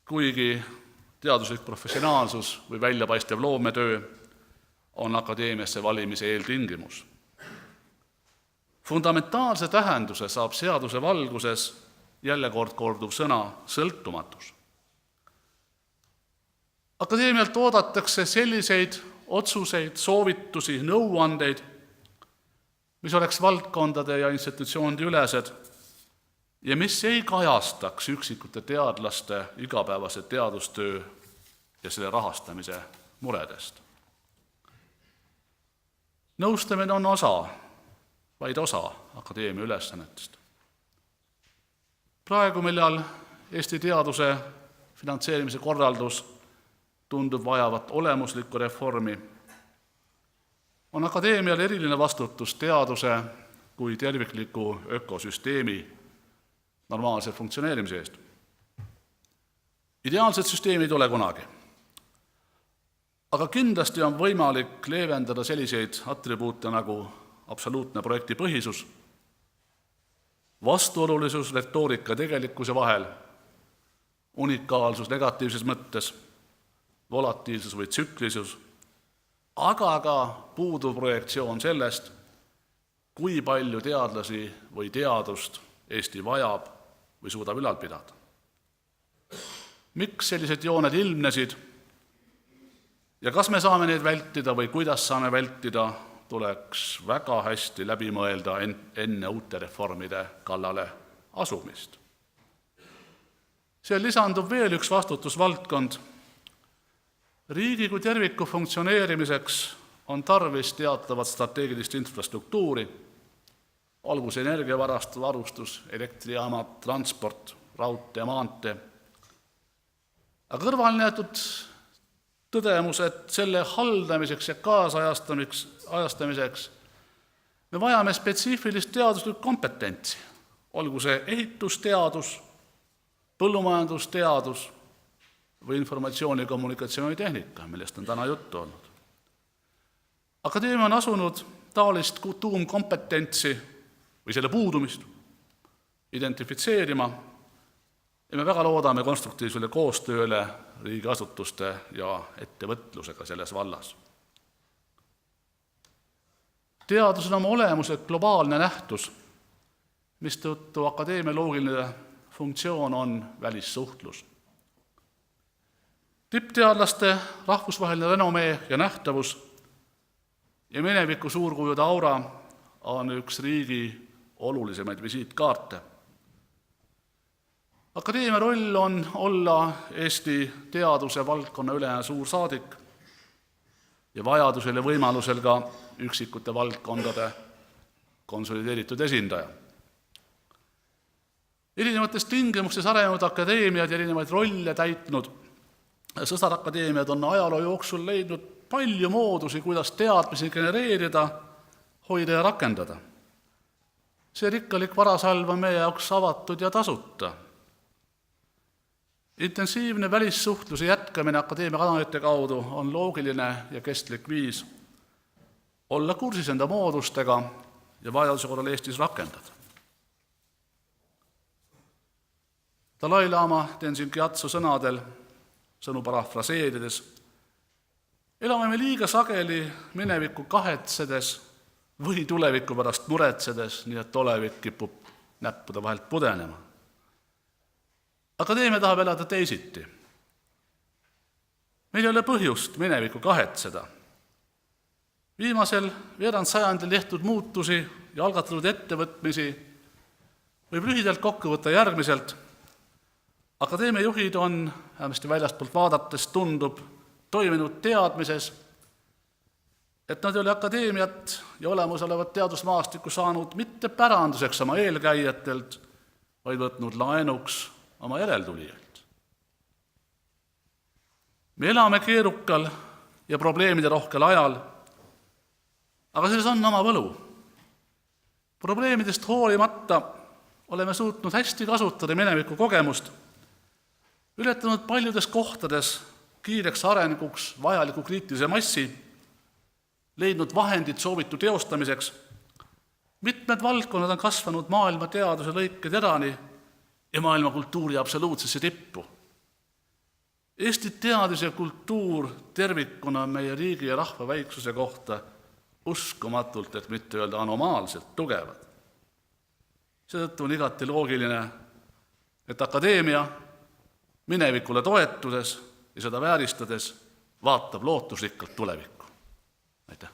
kuigi teaduslik professionaalsus või väljapaistev loometöö on akadeemiasse valimise eeltingimus. Fundamentaalse tähenduse saab seaduse valguses jälle korduv sõna sõltumatus. Akadeemialt oodatakse selliseid otsuseid, soovitusi, nõuandeid, mis oleks valdkondade ja institutsioonide ülesed ja mis ei kajastaks üksikute teadlaste igapäevase teadustöö ja selle rahastamise muredest. Nõustamine on vaid osa akadeemia ülesannetest. Praegu, millal Eesti teaduse finantseerimise korraldus tundub vajavat olemuslikku reformi, on akadeemial eriline vastutus teaduse kui tervikliku ökosüsteemi normaalse funktsioneerimise eest. Ideaalset süsteemi ei tule kunagi. Aga kindlasti on võimalik leevendada selliseid atribuute nagu absoluutne projektipõhisus, vastuolulisus retoorika tegelikkuse vahel, unikaalsus negatiivses mõttes, volatiilsus või tsüklisus, aga ka puuduv projektsioon sellest, kui palju teadlasi või teadust Eesti vajab või suudab ülal pidada. Miks sellised jooned ilmnesid ja kas me saame neid vältida või kuidas saame vältida, tuleks väga hästi läbi mõelda enne uute reformide kallale asumist. See lisandub veel üks vastutusvaldkond. Riigi kui terviku funktsioneerimiseks on tarvis teatavat strateegilist infrastruktuuri, olgu see energiavarustus, elektrijaamad, transport, raudtee, maantee. Aga kõrvaline jäetud tõdemus, et selle haldamiseks ja kaasajastamiseks Me vajame spetsiifilist teaduslikku kompetentsi, olgu see ehitusteadus, põllumajandusteadus või informatsiooni- ja kommunikatsioonitehnika, millest on täna juttu olnud. Akadeemia on asunud taolist tuumkompetentsi või selle puudumist identifitseerima ja me väga loodame konstruktiivsele koostööle riigiasutuste ja ettevõtlusega selles vallas. Teadus on oma olemuselt globaalne nähtus, mistõttu akadeemia loogiline funktsioon on välissuhtlus. Tippteadlaste rahvusvaheline renomee ja nähtavus ja mineviku suurkujude aura on üks riigi olulisemaid visiitkaarte. Akadeemia roll on olla Eesti teaduse valdkonna ülejäänud suursaadik ja vajadusel ja võimalusel ka üksikute valdkondade konsolideeritud esindaja. Erinevates tingimustes arenenud akadeemiad ja erinevaid rolle täitnud sõsarakadeemiad on ajaloo jooksul leidnud palju moodusi, kuidas teadmisi genereerida, hoida ja rakendada. See rikkalik varasalv on meie jaoks avatud ja tasuta. Intensiivne välissuhtluse jätkamine akadeemia kanalite kaudu on loogiline ja kestlik viis olla kursis enda moodustega ja vajaduse korral Eestis rakendada. Dalai Lama Tenzin Gyatso sõnu parafraseerides, elame me liiga sageli minevikku kahetsedes või tuleviku pärast muretsedes, nii et olevik kipub näppude vahelt pudenema. Akadeemia tahab elada teisiti. Meil ei ole põhjust minevikku kahetseda. Viimasel veerandsajandil tehtud muutusi ja algatatud ettevõtmisi võib lühidalt kokku võtta järgmiselt. Akadeemia juhid on, vähemasti väljastpoolt vaadates tundub, toiminud teadmises, et nad ei ole akadeemiat ja olemasolevat teadusmaastikku saanud mitte päranduseks oma eelkäijatelt, vaid võtnud laenuks oma järeltulijalt. Me elame keerukal ja probleemide rohkel ajal, aga selles on oma võlu. Probleemidest hoolimata oleme suutnud hästi kasutada mineviku kogemust, ületanud paljudes kohtades kiireks arenguks vajaliku kriitilise massi, leidnud vahendid soovitu teostamiseks. Mitmed valdkonnad on kasvanud maailma teaduse lõiketerani ja maailma kultuuri absoluutsesse tippu. Eesti teadus ja kultuur tervikuna on meie riigi ja rahva väiksuse kohta uskumatult, et mitte öelda anomaalselt tugevad. Seetõttu on igati loogiline, et akadeemia minevikule toetudes ja seda vääristades vaatab lootusrikkalt tulevikku. Aitäh!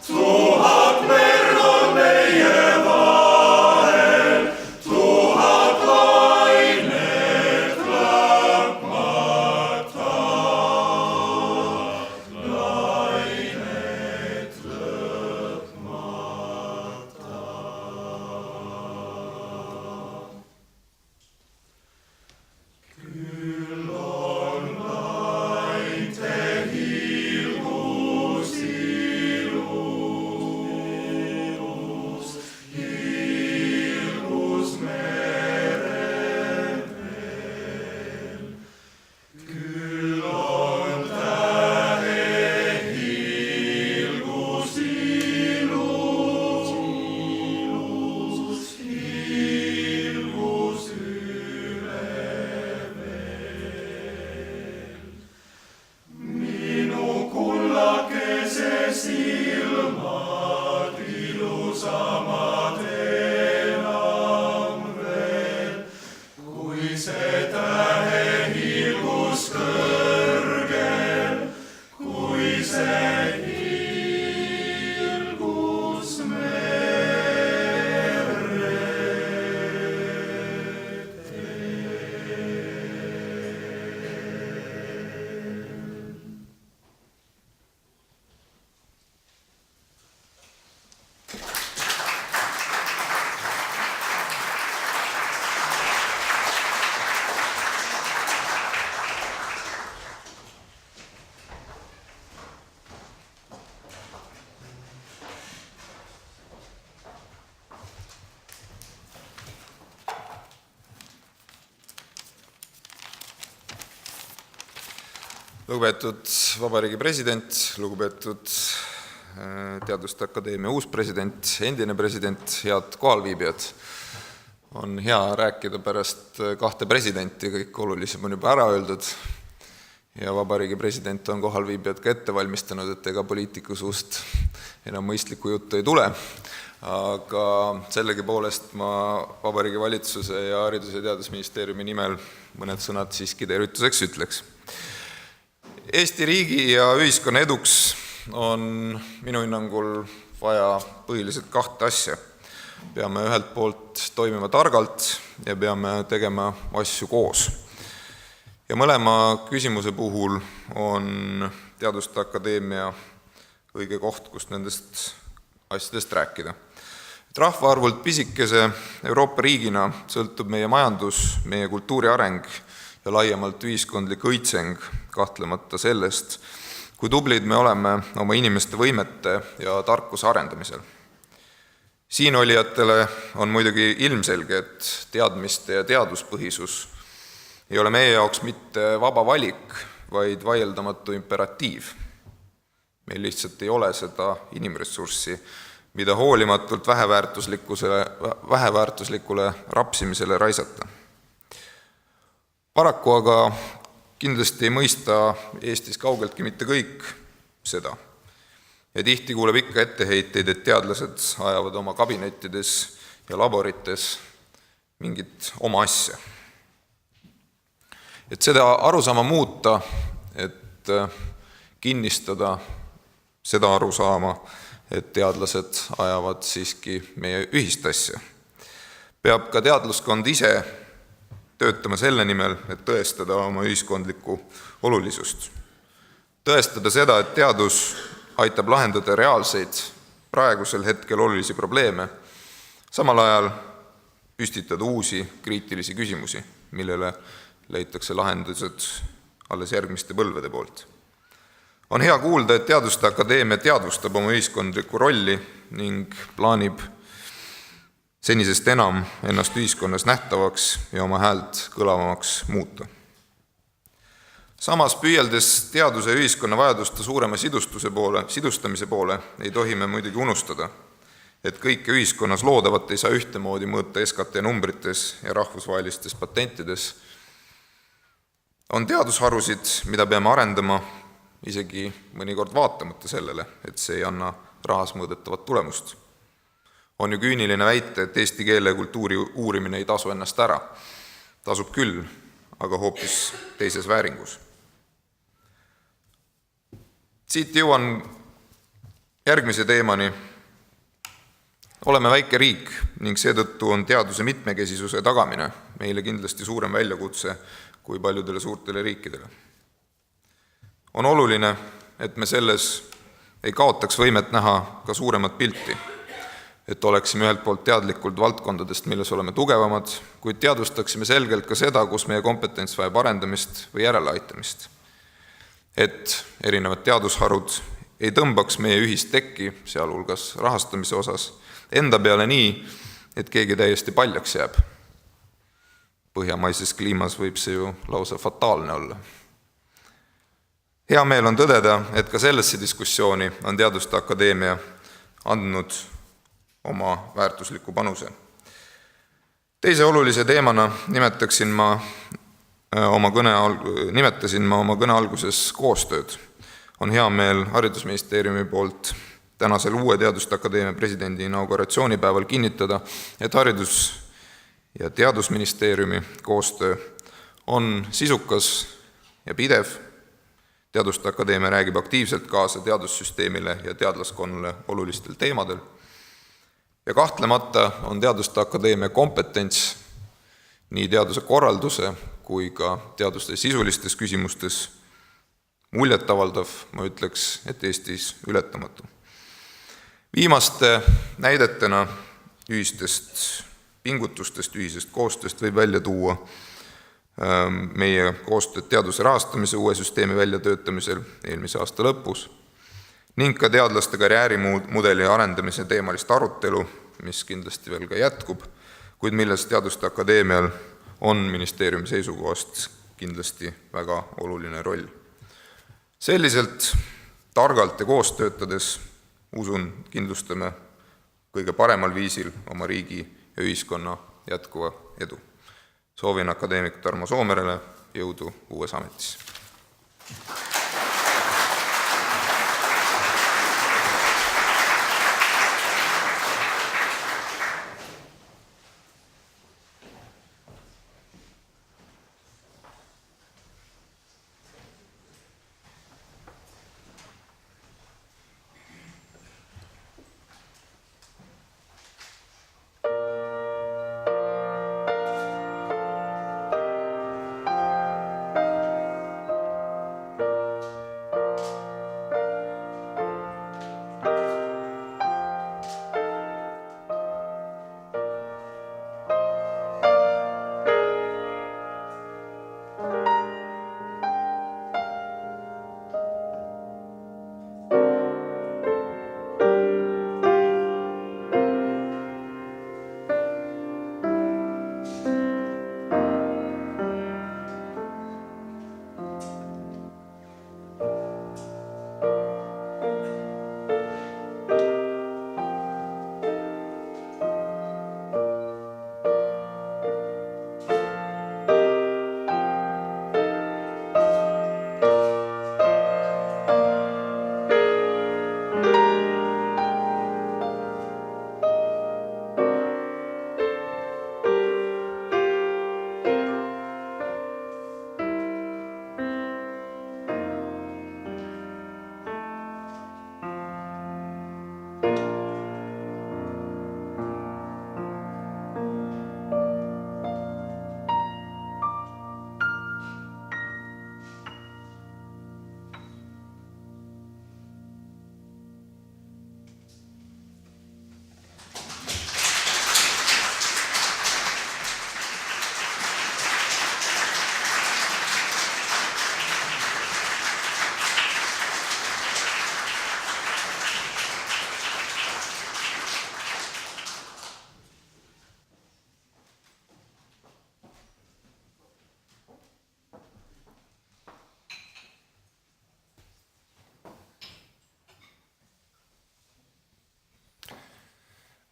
Tuhat merta see tähe hilgus kõrgel, kui see hilgus Lugupeetud Vabariigi president, lugupeetud Teaduste Akadeemia uus president, endine president, head kohalviibijad. On hea rääkida pärast kahte presidenti, kõik olulisem on juba ära öeldud ja Vabariigi president on kohalviibijad ka ette valmistanud, et ega poliitiku suust enam mõistlikku juttu ei tule. Aga sellegipoolest ma Vabariigi valitsuse ja Haridus- ja Teadusministeeriumi nimel mõned sõnad siiski tervituseks ütleks. Eesti riigi ja ühiskonna eduks on minu hinnangul vaja põhiliselt kahte asja. Peame ühelt poolt toimima targalt ja peame tegema asju koos. Ja mõlema küsimuse puhul on Teaduste Akadeemia õige koht, kust nendest asjadest rääkida. Rahvaarvult pisikese Euroopa riigina sõltub meie majandus, meie kultuuri areng ja laiemalt ühiskondlik õitseng kahtlemata sellest, kui tublid me oleme oma inimeste võimete ja tarkuse arendamisel. Siin olijatele on muidugi ilmselge, et teadmiste ja teaduspõhisus ei ole meie jaoks mitte vaba valik, vaid vaieldamatu imperatiiv. Meil lihtsalt ei ole seda inimressurssi, mida hoolimatult väheväärtuslikule rapsimisele raisata. Paraku aga kindlasti ei mõista Eestis kaugeltki mitte kõik seda. Ja tihti kuuleb ikka etteheiteid, et teadlased ajavad oma kabinettides ja laborites mingit oma asja. Et seda arusaama muuta, et kinnistada seda arusaama, et teadlased ajavad siiski meie ühist asja, peab ka teadlaskond ise töötama selle nimel, et tõestada oma ühiskondlikku olulisust. Tõestada seda, et teadus aitab lahendada reaalseid, praegusel hetkel olulisi probleeme, samal ajal püstitada uusi kriitilisi küsimusi, millele leitakse lahendused alles järgmiste põlvede poolt. On hea kuulda, et Teaduste Akadeemia teadvustab oma ühiskondlikku rolli ning plaanib senisest enam ennast ühiskonnas nähtavaks ja oma häält kõlavamaks muuta. Samas püüeldes teaduse ja ühiskonna vajaduste suurema sidustamise poole ei tohi me muidugi unustada, et kõike ühiskonnas loodavat ei saa ühtemoodi mõõta SKT numbrites ja rahvusvahelistes patentides. On teadusharusid, mida peame arendama isegi mõnikord vaatamata sellele, et see ei anna rahas mõõdetavat tulemust. On ju küüniline väita, et eesti keele ja kultuuri uurimine ei tasu ennast ära. Tasub küll, aga hoopis teises vääringus. Siit jõuan järgmise teemani. Oleme väike riik ning seetõttu on teaduse mitmekesisuse tagamine meile kindlasti suurem väljakutse kui paljudele suurtele riikidele. On oluline, et me selles ei kaotaks võimet näha ka suuremat pilti, et oleksime ühelt poolt teadlikult valdkondadest, milles oleme tugevamad, kuid teadvustaksime selgelt ka seda, kus meie kompetents vajab arendamist või järeleaitamist. Et erinevad teadusharud ei tõmbaks meie ühist tekki, sealhulgas rahastamise osas, enda peale nii, et keegi täiesti paljaks jääb. Põhjamaises kliimas võib see ju lausa fataalne olla. Hea meel on tõdeda, et ka sellesse diskussiooni on Teaduste Akadeemia andnud oma väärtusliku panuse. Teise olulise teemana nimetasin ma oma kõne alguses koostööd. On hea meel Haridusministeeriumi poolt tänasel uue Teaduste Akadeemia presidendi inauguratsioonipäeval kinnitada, et Haridus- ja Teadusministeeriumi koostöö on sisukas ja pidev. Teaduste Akadeemia räägib aktiivselt kaasa teadussüsteemile ja teadlaskonnale olulistel teemadel. Ja kahtlemata on Teaduste Akadeemia kompetents nii teaduse korralduse kui ka teaduste sisulistes küsimustes muljetavaldav, ma ütleks, et Eestis ületamatu. Viimaste näidetena ühistest pingutustest, ühisest koostööst võib välja tuua meie koostööd teaduse rahastamise uue süsteemi väljatöötamisel eelmise aasta lõpus ning ka teadlaste karjäärimudeli arendamise teemalist arutelu, mis kindlasti veel ka jätkub, kuid milles Teaduste Akadeemial on ministeeriumi seisukohast kindlasti väga oluline roll. Selliselt targalt ja koos töötades, usun, kindlustame kõige paremal viisil oma riigi ja ühiskonna jätkuva edu. Soovin akadeemik Tarmo Soomerele jõudu uues ametis.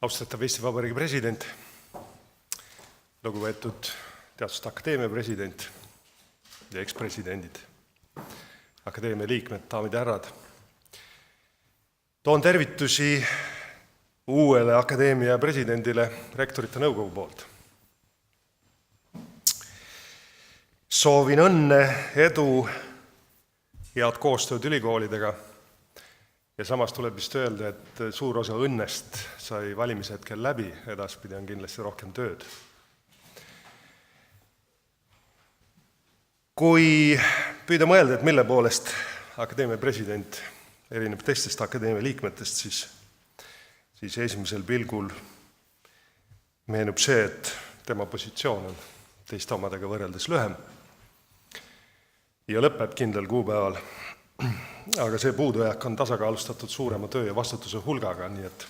Austatav Eesti Vabariigi president, lugupeetud Teaduste Akadeemia president ja ekspresidendid, akadeemia liikmed, daamid ja härrad. Toon tervitusi uuele akadeemia presidendile rektorite nõukogu poolt. Soovin õnne, edu, head koostööd ülikoolidega ja samas tuleb vist öelda, et suur osa õnnest sai valimishetkel läbi, edaspidi on kindlasti rohkem tööd. Kui püüda mõelda, et mille poolest akadeemia president erineb teistest akadeemia liikmetest, siis esimesel pilgul meenub see, et tema positsioon on teiste omadega võrreldes lühem ja lõpeb kindlal kuupäeval. Aga see puudujääk on tasakaalustatud suurema töö ja vastutuse hulgaga, nii et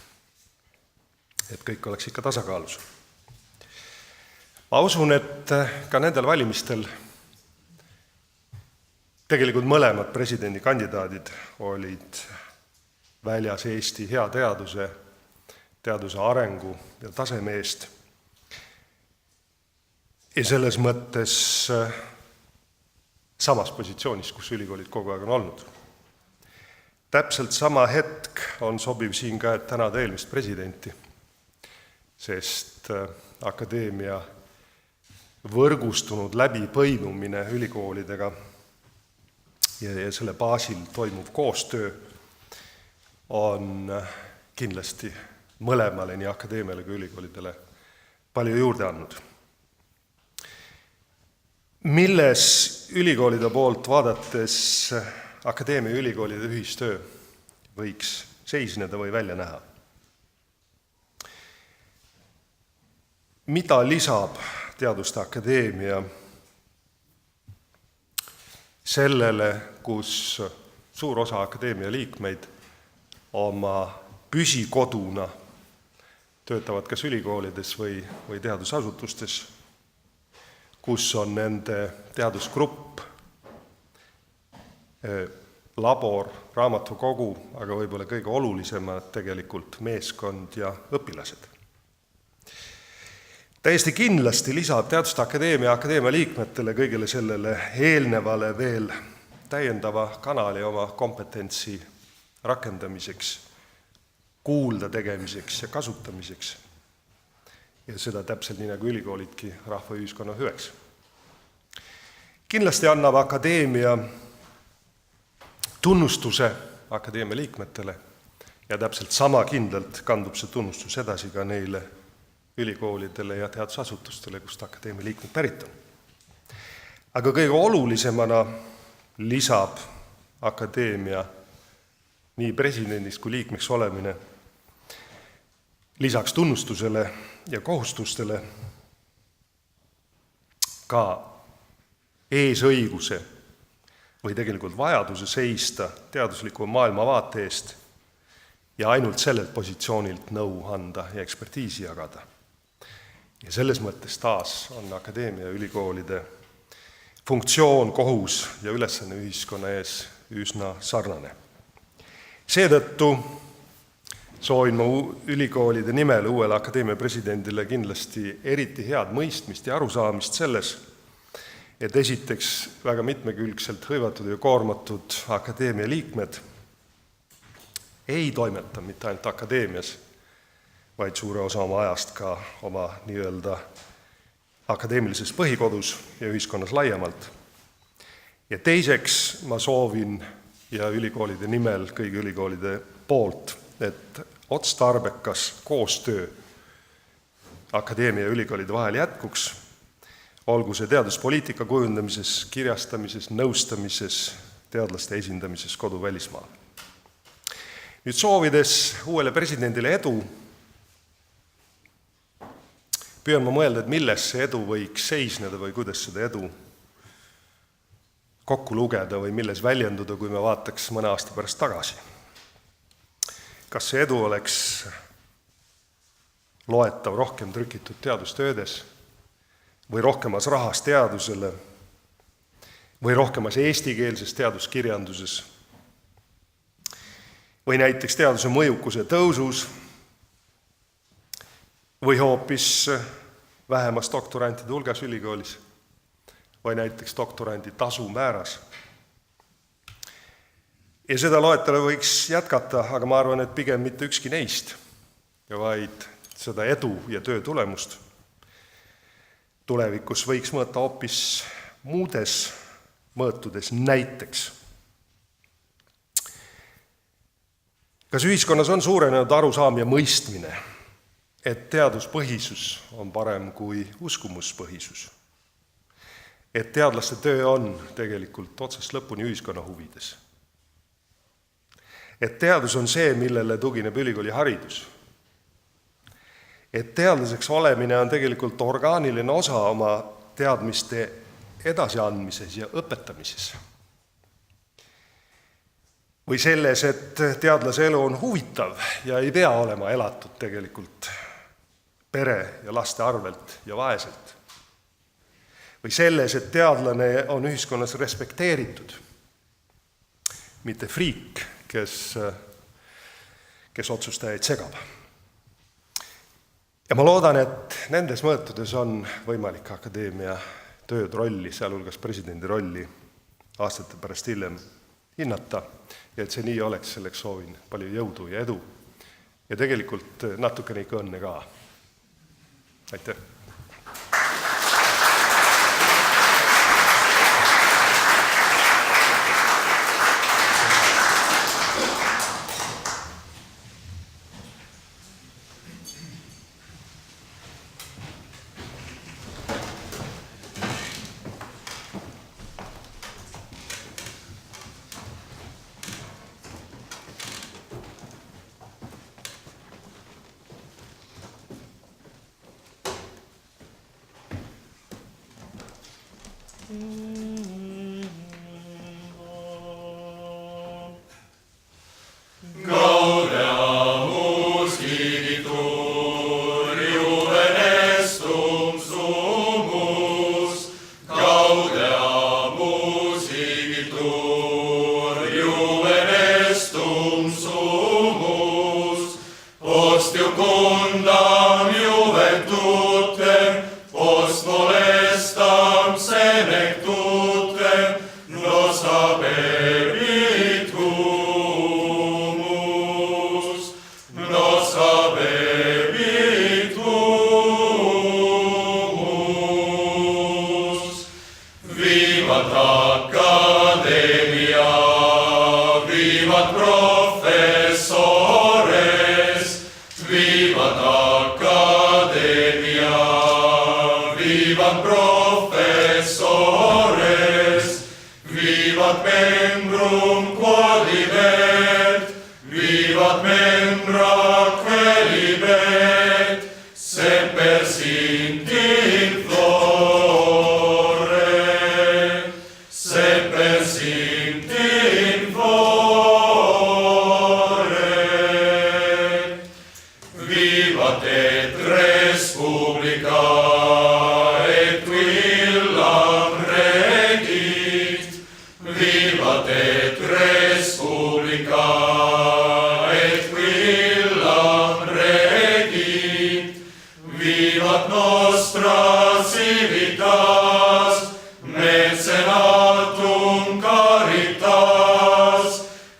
kõik oleks ikka tasakaalus. Ma usun, et ka nendel valimistel tegelikult mõlemad presidendikandidaadid olid väljas Eesti hea teaduse arengu ja taseme eest. Ja selles mõttes samas positsioonis, kus ülikoolid kogu aeg on olnud. Täpselt sama hetk on sobiv siin ka, et tänada eelmist presidenti, sest akadeemia võrgustunud läbipõimumine ülikoolidega ja selle baasil toimuv koostöö on kindlasti mõlemale, nii akadeemiale kui ülikoolidele, palju juurde andnud. Milles ülikoolide poolt vaadates akadeemia ja ülikoolide ühistöö võiks seisneda või välja näha? Mida lisab Teaduste Akadeemia sellele, kus suur osa akadeemia liikmeid oma püsikoduna töötavad kas ülikoolides või teadusasutustes, kus on nende teadusgrupp, labor, raamatukogu, aga võib-olla kõige olulisemad tegelikult meeskond ja õpilased. Täiesti kindlasti lisab Teaduste Akadeemia akadeemia liikmetele kõigele sellele eelnevale veel täiendava kanali oma kompetentsi rakendamiseks, kuulda tegemiseks ja kasutamiseks. Ja seda täpselt nii nagu ülikoolidki rahva ühiskonna hüveks. Kindlasti annab akadeemia tunnustuse akadeemia liikmetele ja täpselt sama kindlalt kandub see tunnustus edasi ka neile ülikoolidele ja teadusasutustele, kust akadeemia liikmed pärit on. Aga kõige olulisemana lisab akadeemia nii presidendist kui liikmeks olemine lisaks tunnustusele ja kohustustele ka eesõiguse või tegelikult vajaduse seista teadusliku maailmavaate eest ja ainult sellelt positsioonilt nõu anda ja ekspertiisi jagada. Ja selles mõttes taas on akadeemia ja ülikoolide funktsioon, kohus ja ülesanne ühiskonna ees üsna sarnane. Seetõttu soovin ma ülikoolide nimel uuele akadeemia presidendile kindlasti eriti head mõistmist ja arusaamist selles, et esiteks väga mitmekülgselt hõivatud ja koormatud akadeemia liikmed ei toimeta mitte ainult akadeemias, vaid suure osa oma ajast ka oma nii-öelda akadeemilises põhikodus ja ühiskonnas laiemalt. Ja teiseks ma soovin ja ülikoolide nimel kõigi ülikoolide poolt, et otstarbekas koostöö akadeemia ja ülikoolide vahel jätkuks, olgu see teaduspoliitika kujundamises, kirjastamises, nõustamises, teadlaste esindamises koduvälismaal. Nüüd soovides uuele presidendile edu, püüan ma mõelda, et milles see edu võiks seisneda või kuidas seda edu kokku lugeda või milles väljenduda, kui me vaataks mõne aasta pärast tagasi. Kas see edu oleks loetav rohkem trükitud teadustöödes või rohkemas rahas teadusele või rohkemas eestikeelses teaduskirjanduses või näiteks teaduse mõjukuse tõusus või hoopis vähemas doktorantide hulgas ülikoolis või näiteks doktorandi tasu määras. Ja seda loetelu võiks jätkata, aga ma arvan, et pigem mitte ükski neist, vaid seda edu ja töö tulemust tulevikus võiks mõõta hoopis muudes mõõtudes, näiteks. Kas ühiskonnas on suurenenud arusaam ja mõistmine, et teaduspõhisus on parem kui uskumuspõhisus? Et teadlaste töö on tegelikult otsast lõpuni ühiskonna huvides? Et teadus on see, millele tugineb ülikooli haridus? Et teadlaseks olemine on tegelikult orgaaniline osa oma teadmiste edasiandmises ja õpetamises? Või selles, et teadlase elu on huvitav ja ei pea olema elatud tegelikult pere ja laste arvelt ja vaeselt? Või selles, et teadlane on ühiskonnas respekteeritud, mitte friik, kes otsustajaid segab? Ja ma loodan, et nendes mõõtudes on võimalik akadeemia tööd, rolli, sealhulgas presidendi rolli aastate pärast hiljem hinnata ja et see nii oleks, selleks soovin palju jõudu ja edu ja tegelikult natukene ikka õnne ka. Aitäh!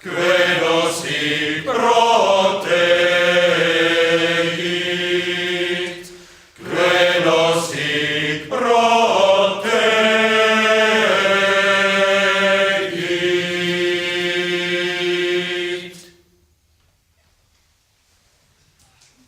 Credos hic pro